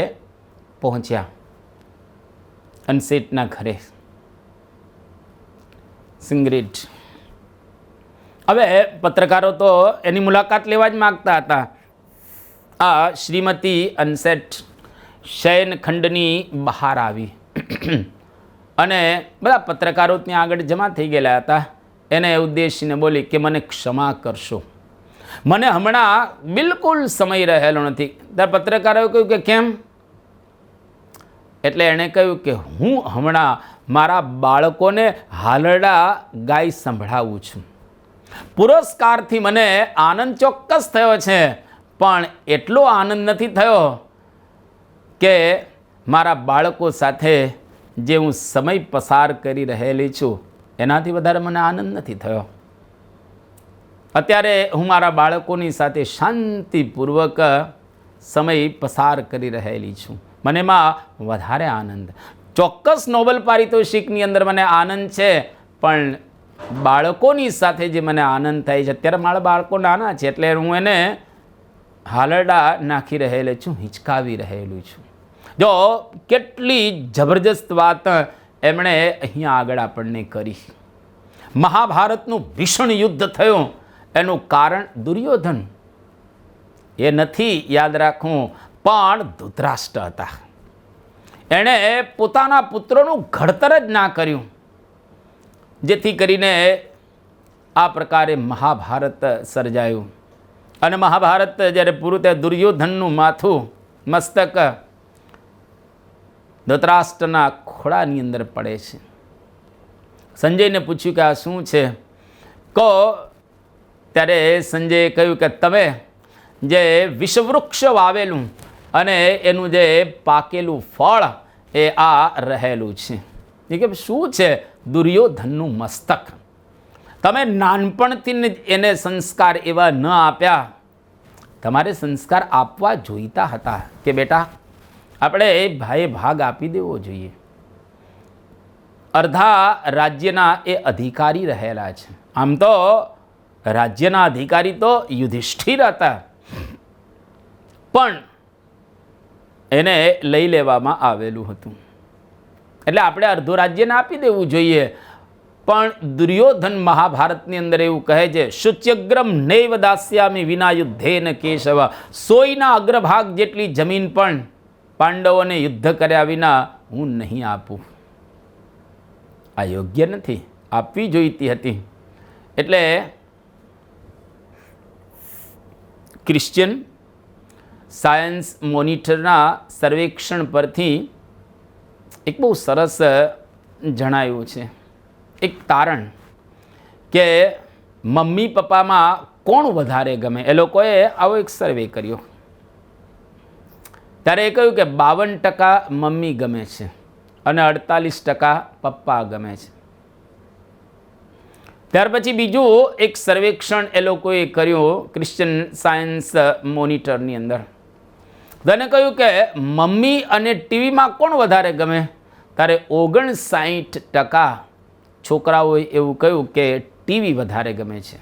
પહોંચ્યા, અનસેટના ઘરે, સિંગરેટ. હવે પત્રકારો તો એની મુલાકાત લેવા જ માગતા હતા. આ શ્રીમતી અનસેટ શયનખંડની બહાર આવી અને બધા પત્રકારો ત્યાં આગળ જમા થઈ ગયેલા હતા. એને ઉદ્દેશીને બોલી કે મને ક્ષમા કરશો, મને હમણાં બિલકુલ સમય રહેલો નથી. ત્યારે પત્રકારોએ કહ્યું કે કેમ? એટલે એણે કહ્યું કે હું હમણાં મારા બાળકોને હાલરડા ગાય સંભળાવું છું. પુરસ્કારથી મને આનંદ ચોક્કસ થયો છે, પણ એટલો આનંદ નથી થયો કે મારા બાળકો સાથે જે હું સમય પસાર કરી રહેલી છું એનાથી વધારે મને આનંદ નથી થયો. અત્યારે હું મારા બાળકોની સાથે શાંતિપૂર્વક સમય પસાર કરી રહેલી છું, મને એમાં વધારે આનંદ. ચોક્કસ નોબેલ પારિતોષિકની અંદર મને આનંદ છે, પણ બાળકોની સાથે જે મને આનંદ થાય છે, અત્યારે મારા બાળકો નાના છે એટલે હું એને હાલરડા નાખી રહેલો છું, હિંચકાવી રહેલું છું. જો કેટલી જબરજસ્ત વાત એમણે અહીંયા આગળ આપણને કરી. મહાભારતનું ભીષણ યુદ્ધ થયું એનું કારણ દુર્યોધન એ નથી, યાદ રાખવું, પણ ધૃતરાષ્ટ્ર હતા. એણે પોતાના પુત્રોનું ઘડતર જ ના કર્યું, જેથી કરીને આ પ્રકારે મહાભારત સર્જાયું. અને મહાભારત જ્યારે પૂરું થાય, દુર્યોધનનું માથું, મસ્તક ધૃતરાષ્ટ્રના ખોળાની અંદર પડે છે. સંજયને પૂછ્યું કે આ શું છે? કહો. ત્યારે સંજયે કહ્યું કે તમે જે વિષવૃક્ષ વાવેલું અને એનું જે પાકેલું ફળ એ આ રહેલું છે. એ કે શું છે? દુર્યોધનનું મસ્તક. તમે નાનપણથી એને સંસ્કાર એવા ન આપ્યા, તમારે સંસ્કાર આપવા જોઈતા હતા કે બેટા આપણે એ ભાઈએ ભાગ આપી દેવો જોઈએ. અર્ધા રાજ્યના એ અધિકારી રહેલા છે. આમ તો રાજ્યના અધિકારી તો યુધિષ્ઠિર હતા, પણ એને લઈ લેવામાં આવેલું હતું, એટલે આપણે અર્ધો રાજ્યને આપી દેવું જોઈએ. પણ દુર્યોધન મહાભારતની અંદર એવું કહે છે, શુચ્યગ્રમ નૈવ દાસ્યામિ વિના યુદ્ધેન કેશવ. સોયના અગ્રભાગ જેટલી જમીન પણ પાંડવોને યુદ્ધ કર્યા વિના હું નહીં આપું. આ યોગ્ય નથી, આપવી જોઈતી હતી. એટલે ક્રિશ્ચિયન સાયન્સ મોનિટરના સર્વેક્ષણ પરથી એક બહુ સરસ જણાયું છે, એક તારણ, કે મમ્મી પપ્પામાં કોણ વધારે ગમે. એ લોકોએ આવો એક સર્વે કર્યો. ત્યારે એ કહ્યું કે 52% મમ્મી ગમે છે અને 48% પપ્પા ગમે છે. ત્યાર પછી બીજું એક સર્વેક્ષણ એ લોકોએ કર્યું ક્રિશ્ચિયન સાયન્સ મોનિટરની અંદર. તેને કહ્યું કે મમ્મી અને ટીવીમાં કોણ વધારે ગમે. ત્યારે 59% છોકરાઓએ એવું કહ્યું કે ટીવી વધારે ગમે છે.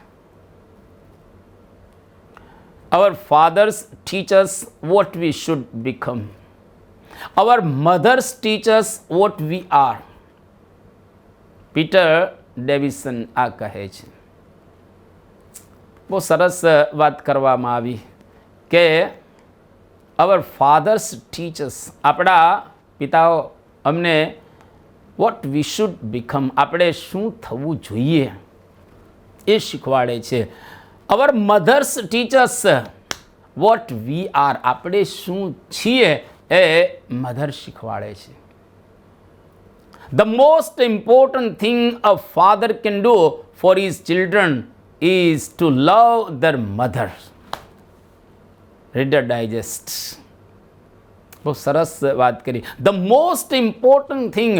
Our fathers teach us what we should become. Our mothers teach us what we are. Peter Davisson આ કહે છે. બહુ સરસ વાત કરવામાં આવી કે our fathers teach us, આપણા પિતાઓ અમને what we should become, આપણે શું થવું જોઈએ એ શીખવાડે છે. our mothers teach us what we are, આપણે શું છીએ એ મધર શીખવાડે છે. The most important thing a father can do for his children is to love their mother. Reader Digest. બહુ સરસ વાત કરી. The most important thing,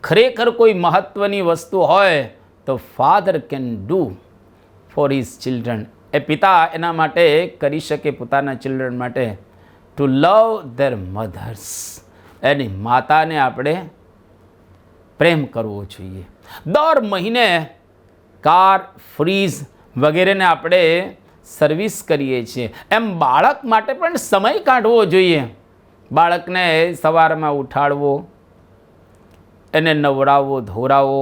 ખરેખર કોઈ મહત્વની વસ્તુ હોય તો father can do for his children, એ પિતા એના માટે કરી શકે પોતાના ચિલ્ડ્રન માટે, ટુ લવ ધેર મધર્સ, એની માતાને આપણે પ્રેમ કરવો જોઈએ. દર મહિને કાર, ફ્રીજ, વગેરેને આપણે સર્વિસ કરીએ છીએ, એમ બાળક માટે પણ સમય કાઢવો જોઈએ. બાળકને સવારમાં ઉઠાડવો, એને નવડાવવો, ધોરાવો.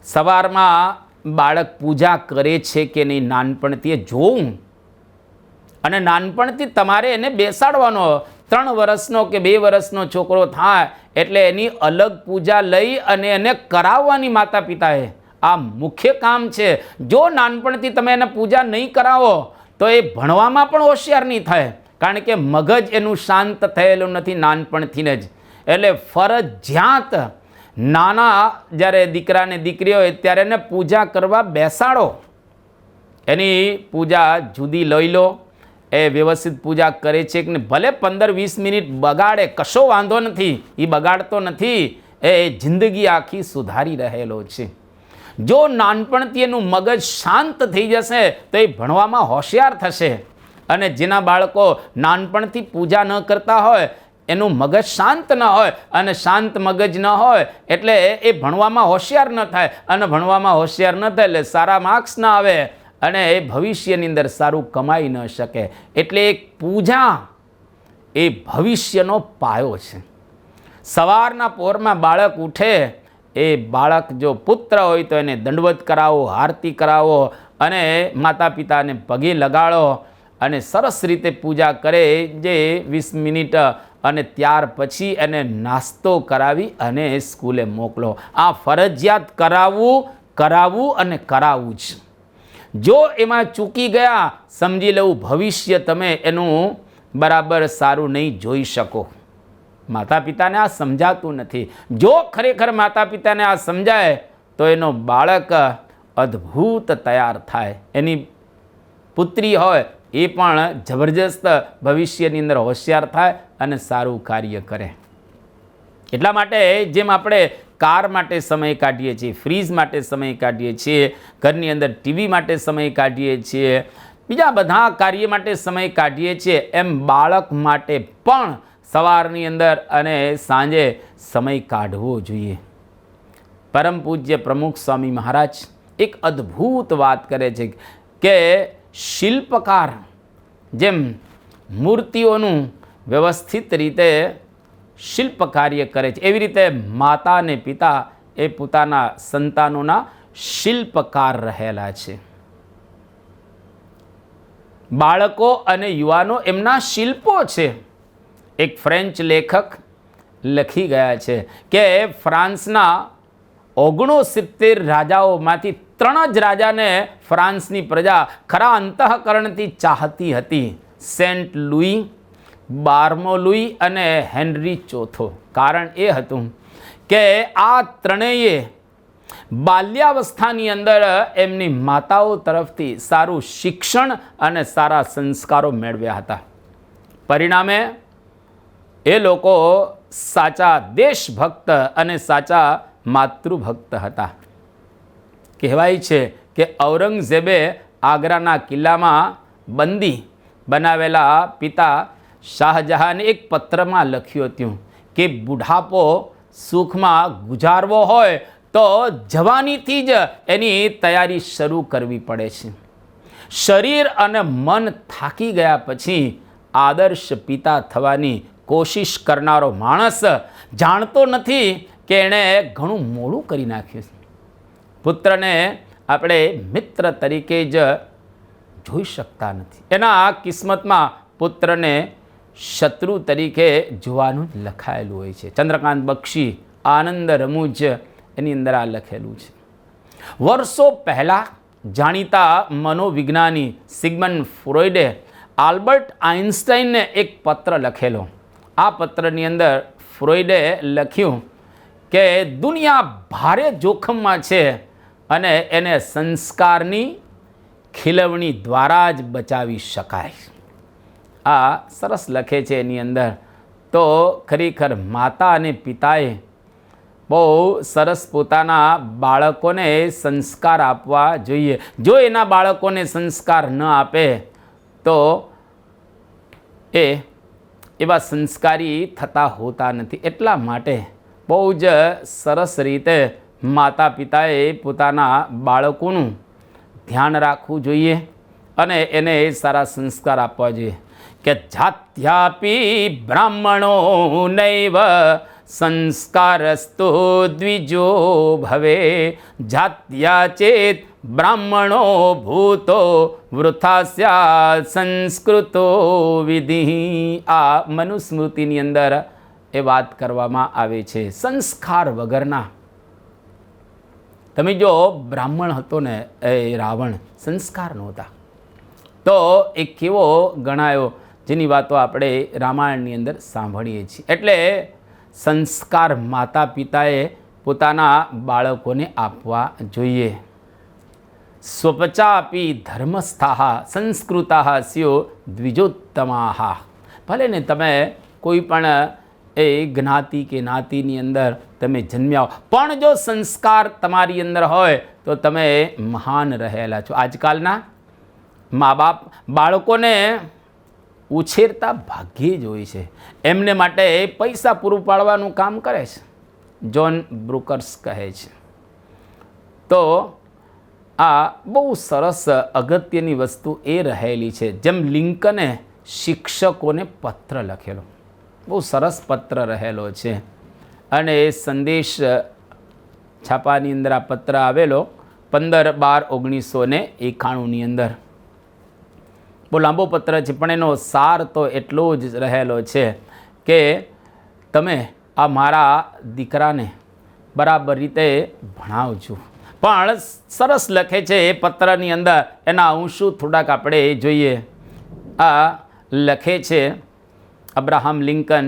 સવારમાં બાળક પૂજા કરે છે કે નહીં નાનપણથી જોવું, અને નાનપણથી તમારે એને બેસાડવાનો. 3 વર્ષનો કે 2 વર્ષનો છોકરો થાય એટલે એની અલગ પૂજા લઈ અને એને કરાવવાની માતા પિતાએ. આ મુખ્ય કામ છે. જો નાનપણથી તમે એને પૂજા નહીં કરાવો તો એ ભણવામાં પણ હોશિયાર નહીં થાય, કારણ કે મગજ એનું શાંત થયેલું નથી નાનપણથી જ. એટલે ફરજિયાત નાના જ્યારે દીકરાને દીકરી હોય ત્યારે એને પૂજા કરવા બેસાડો. એની પૂજા જુદી લઈ લો, એ વ્યવસ્થિત પૂજા કરે છે કે ભલે 15-20 મિનિટ બગાડે, કશો વાંધો નથી, એ બગાડતો નથી, એ જિંદગી આખી સુધારી રહેલો છે. જો નાનપણથી એનું મગજ શાંત થઈ જશે તો એ ભણવામાં હોશિયાર થશે. અને જેના બાળકો નાનપણથી પૂજા ન કરતા હોય, એનું મગજ શાંત ન હોય, અને શાંત મગજ ન હોય એટલે એ ભણવામાં હોશિયાર ન થાય, અને ભણવામાં હોશિયાર ન થાય એટલે સારા માર્ક્સ ન આવે, અને એ ભવિષ્યની અંદર સારું કમાઈ ન શકે. એટલે એક પૂજા એ ભવિષ્યનો પાયો છે. સવારના પોરમાં બાળક ઉઠે, એ બાળક જો પુત્ર હોય તો એને દંડવત કરાવો, આરતી કરાવો, અને માતા પિતાને પગે લગાડો, અને સરસ રીતે પૂજા કરે જે 20 મિનિટ, અને ત્યાર પછી એને નાસ્તો કરાવી અને સ્કૂલે મોકલો. આ ફરજિયાત કરાવવું અને કરાવવું જ. જો એમાં ચૂકી ગયા, સમજી લેવું ભવિષ્ય તમે એનું બરાબર સારું નહીં જોઈ શકો. માતા પિતાને આ સમજાતું નથી. જો ખરેખર માતા પિતાને આ સમજાય તો એનો બાળક અદ્ભુત તૈયાર થાય. એની પુત્રી હોય એ પણ જબરજસ્ત ભવિષ્યની અંદર હોશિયાર થાય અને સારું કાર્ય કરે. એટલા માટે જેમ આપણે કાર માટે સમય કાઢીએ છીએ, ફ્રીજ માટે સમય કાઢીએ છીએ, ઘરની અંદર ટીવી માટે સમય કાઢીએ છીએ, બીજા બધા કાર્ય માટે સમય કાઢીએ છીએ, એમ બાળક માટે પણ સવારની અંદર અને સાંજે સમય કાઢવો જોઈએ. પરમ પૂજ્ય પ્રમુખ સ્વામી મહારાજ એક અદ્ભુત વાત કરે છે કે શિલ્પકાર જેમ મૂર્તિઓનું વ્યવસ્થિત રીતે શિલ્પ કાર્ય કરે છે, એવી રીતે માતા અને પિતા એ પોતાના સંતાનોના શિલ્પકાર રહેલા છે. બાળકો અને યુવાનો એમના શિલ્પો છે. એક ફ્રેન્ચ લેખક લખી ગયા છે કે ફ્રાન્સના 69 રાજાઓમાંથી 3 જ રાજાને ફ્રાન્સની પ્રજા ખરા અંતઃકરણથી ચાહતી હતી. સેન્ટ લુઈ, 12મો લુઈ અને હેનરી ચોથો. કારણ એ હતું કે આ ત્રણેય બાલ્યાવસ્થાની અંદર એમની માતાઓ તરફથી સારું શિક્ષણ અને સારા સંસ્કારો મેળવ્યા હતા. પરિણામે એ લોકો સાચા દેશભક્ત અને સાચા માતૃભક્ત હતા. કહેવાય છે કે ઔરંગઝેબે આગ્રાના કિલ્લામાં બંદી બનાવેલા પિતા શાહજહાંને એક પત્રમાં લખ્યું હતું કે બુઢાપો સુખમાં ગુજારવો હોય તો જવાનીથી જ એની તૈયારી શરૂ કરવી પડે છે. શરીર અને મન થાકી ગયા પછી આદર્શ પિતા થવાની કોશિશ કરનારો માણસ જાણતો નથી કે એણે ઘણું મોડું કરી નાખ્યું છે. પુત્રને આપણે મિત્ર તરીકે જ જોઈ શકતા નથી. એના કિસ્મતમાં પુત્રને શત્રુ તરીકે જોવાનું લખાયેલું હોય છે. ચંદ્રકાંત બક્ષી આનંદ રમૂજ એની અંદર આ લખેલું છે. વર્ષો પહેલાં જાણીતા મનોવિજ્ઞાની સિગમન્ડ ફ્રોઈડે આલ્બર્ટ આઇન્સ્ટાઈનને એક પત્ર લખેલો. આ પત્રની અંદર ફ્રોઈડે લખ્યું કે દુનિયા ભારે જોખમમાં છે અને એને સંસ્કારની ખીલવણી દ્વારા જ બચાવી શકાય. આ સરસ લખે છે એની અંદર. તો ખરેખર માતા અને પિતાએ બહુ સરસ પોતાના બાળકોને સંસ્કાર આપવા જોઈએ. જો એના બાળકોને સંસ્કાર ન આપે તો એ એવા સંસ્કારી થતા હોતા નથી. એટલા માટે બહુ જ સરસ રીતે માતા પિતાએ પોતાના બાળકોનું ધ્યાન રાખવું જોઈએ અને એને સારા સંસ્કાર આપવા જોઈએ કે જાત્યાપી બ્રાહ્મણો નૈવ સંસ્કારસ્તો દ્વિજો ભવે જાત્યા ચેત બ્રાહ્મણો ભૂતો વૃથા સ્યાત સંસ્કૃતો વિધિ. આ મનુસ્મૃતિની અંદર એ વાત કરવામાં આવે છે. સંસ્કાર વગરના, તમે જો બ્રાહ્મણ હતો ને એ રાવણ, સંસ્કાર નહોતા તો એ કેવો ગણાયો, જેની વાતો આપણે રામાયણની અંદર સાંભળીએ છીએ. એટલે સંસ્કાર માતા પિતાએ પોતાના બાળકોને આપવા જોઈએ. સ્વપચાપી ધર્મસ્થા સંસ્કૃતા સ્યો દ્વિજોત્તમા. ભલે ને તમે કોઈ પણ એ જ્ઞાતિ કે નાતિની અંદર તમે જન્મ્યા હો, પણ જો સંસ્કાર તમારી અંદર હોય તો તમે મહાન રહેલા છો. આજકાલના મા બાપ બાળકોને ઉછેરતા ભાગ્યે જ હોય છે, એમને માટે પૈસા પૂરું પાડવાનું કામ કરે છે. જોન બ્રુકર્સ કહે છે. તો આ બહુ સરસ અગત્યની વસ્તુ એ રહેલી છે. જેમ લિંકને શિક્ષકોને પત્ર લખેલો, બહુ સરસ પત્ર રહેલો છે અને એ સંદેશ છાપાની અંદર આ પત્ર આવેલો 15/12/1991 અંદર. બહુ લાંબો પત્ર છે પણ એનો સાર તો એટલો જ રહેલો છે કે તમે આ મારા દીકરાને બરાબર રીતે ભણાવજો. પણ સરસ લખે છે એ પત્રની અંદર, એના અંશો થોડાક આપણે જોઈએ. આ લખે છે અબ્રાહમ લિંકન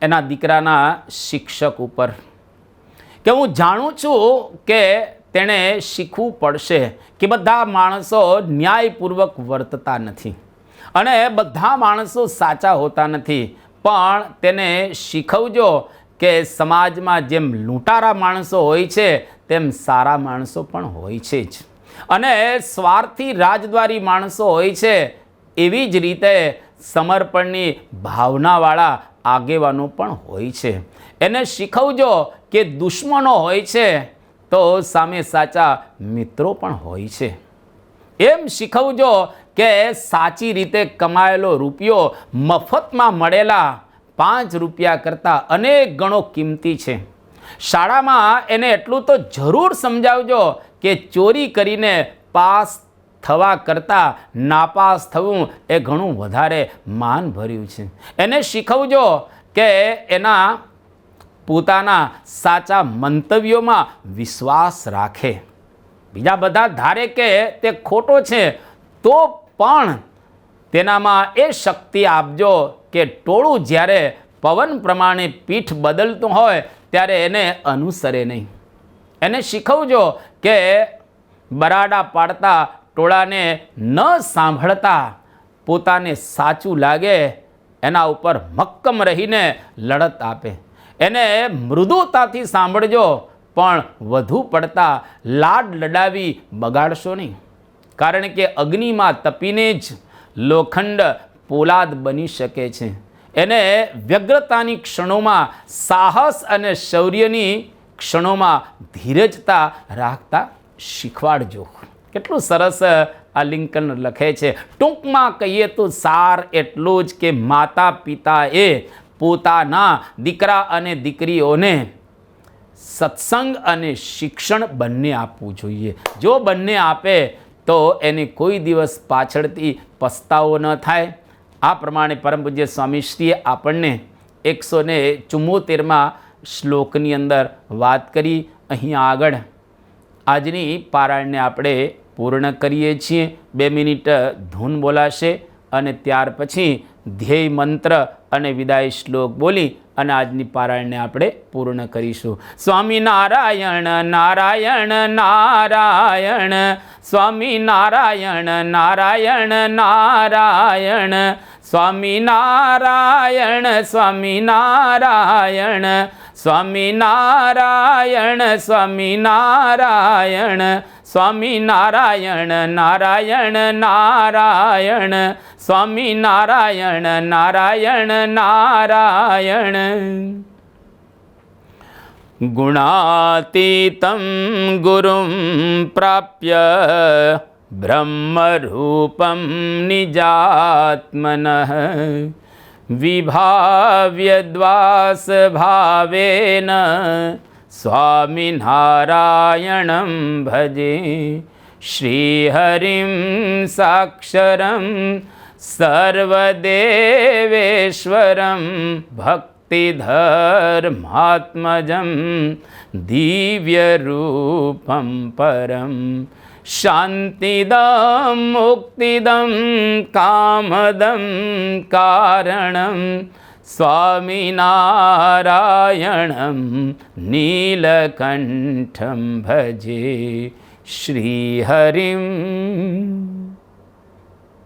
એના દીકરાના શિક્ષક ઉપર કે હું જાણું છું કે તેણે શીખવું પડશે કે બધા માણસો ન્યાયપૂર્વક વર્તતા નથી અને બધા માણસો સાચા હોતા નથી, પણ તેને શીખવજો કે સમાજમાં જેમ લૂંટારા માણસો હોય છે તેમ સારા માણસો પણ હોય છે જ, અને સ્વાર્થી રાજદ્વારી માણસો હોય છે, એવી જ રીતે સમર્પણની ભાવનાવાળા આગેવાનો પણ હોય છે. એને શીખવજો કે દુશ્મનો હોય છે તો સામે સાચા મિત્રો પણ હોય છે. એમ શીખવજો કે સાચી રીતે કમાયેલો રૂપિયો મફતમાં મળેલા 5 રૂપિયા કરતાં અનેક ગણો કિંમતી છે. શાળામાં એને એટલું તો જરૂર સમજાવજો કે ચોરી કરીને પાસ થવા કરતાં નાપાસ થવું એ ઘણું વધારે માન ભર્યું છે. એને શીખવજો કે એના પોતાના સાચા મંતવ્યોમાં વિશ્વાસ રાખે. બીજા બધા ધારે કે તે ખોટો છે તો પણ તેનામાં એ શક્તિ આપજો કે ટોળું જ્યારે પવન પ્રમાણે પીઠ બદલતું હોય ત્યારે એને અનુસરે નહીં. એને શીખવજો કે બરાડા પાડતા ટોળાને ન સાંભળતા પોતાને સાચું લાગે એના ઉપર મક્કમ રહીને લડત આપે. એને મૃદુતાથી સાંભળજો પણ વધુ પડતા લાડ લડાવી બગાડશો નહીં, કારણ કે અગ્નિમાં તપીને જ લોખંડ પોલાદ બની શકે છે. એને વ્યગ્રતાની ક્ષણોમાં સાહસ અને શૌર્યની ક્ષણોમાં ધીરજતા રાખતા શીખવાડજો. કેટલું સરસ આ લિંકન લખે છે. ટૂંકમાં કહીએ તો સાર એટલું જ કે માતા પિતાએ પોતાના દીકરા અને દીકરીઓને સત્સંગ અને શિક્ષણ બંને આપવું જોઈએ. જો બંને આપે તો એને કોઈ દિવસ પાછળથી પસ્તાવો ન થાય. આ પ્રમાણે પરમ પૂજ્ય સ્વામીશ્રીએ આપણને 174માં શ્લોકની અંદર વાત કરી. અહીંયા આગળ આજની પારાયણને આપણે પૂર્ણ કરીએ છીએ. 2 મિનિટ ધૂન બોલાશે અને ત્યાર પછી ધ્યેય મંત્ર અને વિદાય શ્લોક બોલી અને આજની પારાયણને આપણે પૂર્ણ કરીશું. સ્વામી નારાયણ નારાયણ નારાયણ, સ્વામી નારાયણ નારાયણ નારાયણ, સ્વામી નારાયણ સ્વામી નારાયણ, સ્વામી નારાયણ સ્વામી નારાયણ, સ્વામી નારાયણ નારાયણ નારાયણ, સ્વામી નારાયણ નારાયણ નારાયણ. ગુણાતીતં ગુરું પ્રાપ્ય ब्रह्मरूपं निजात्मनः विभाव्यद्वासभावेन स्वामिनारायणं भजे। श्रीहरिं साक्षरं सर्वदेवेश्वरं भक्तिधर्मात्मजं दिव्यरूपं परं शान्तिदं मुक्तिदं कामदं कारणं स्वामिनारायणं नीलकण्ठं भजे। श्रीहरिं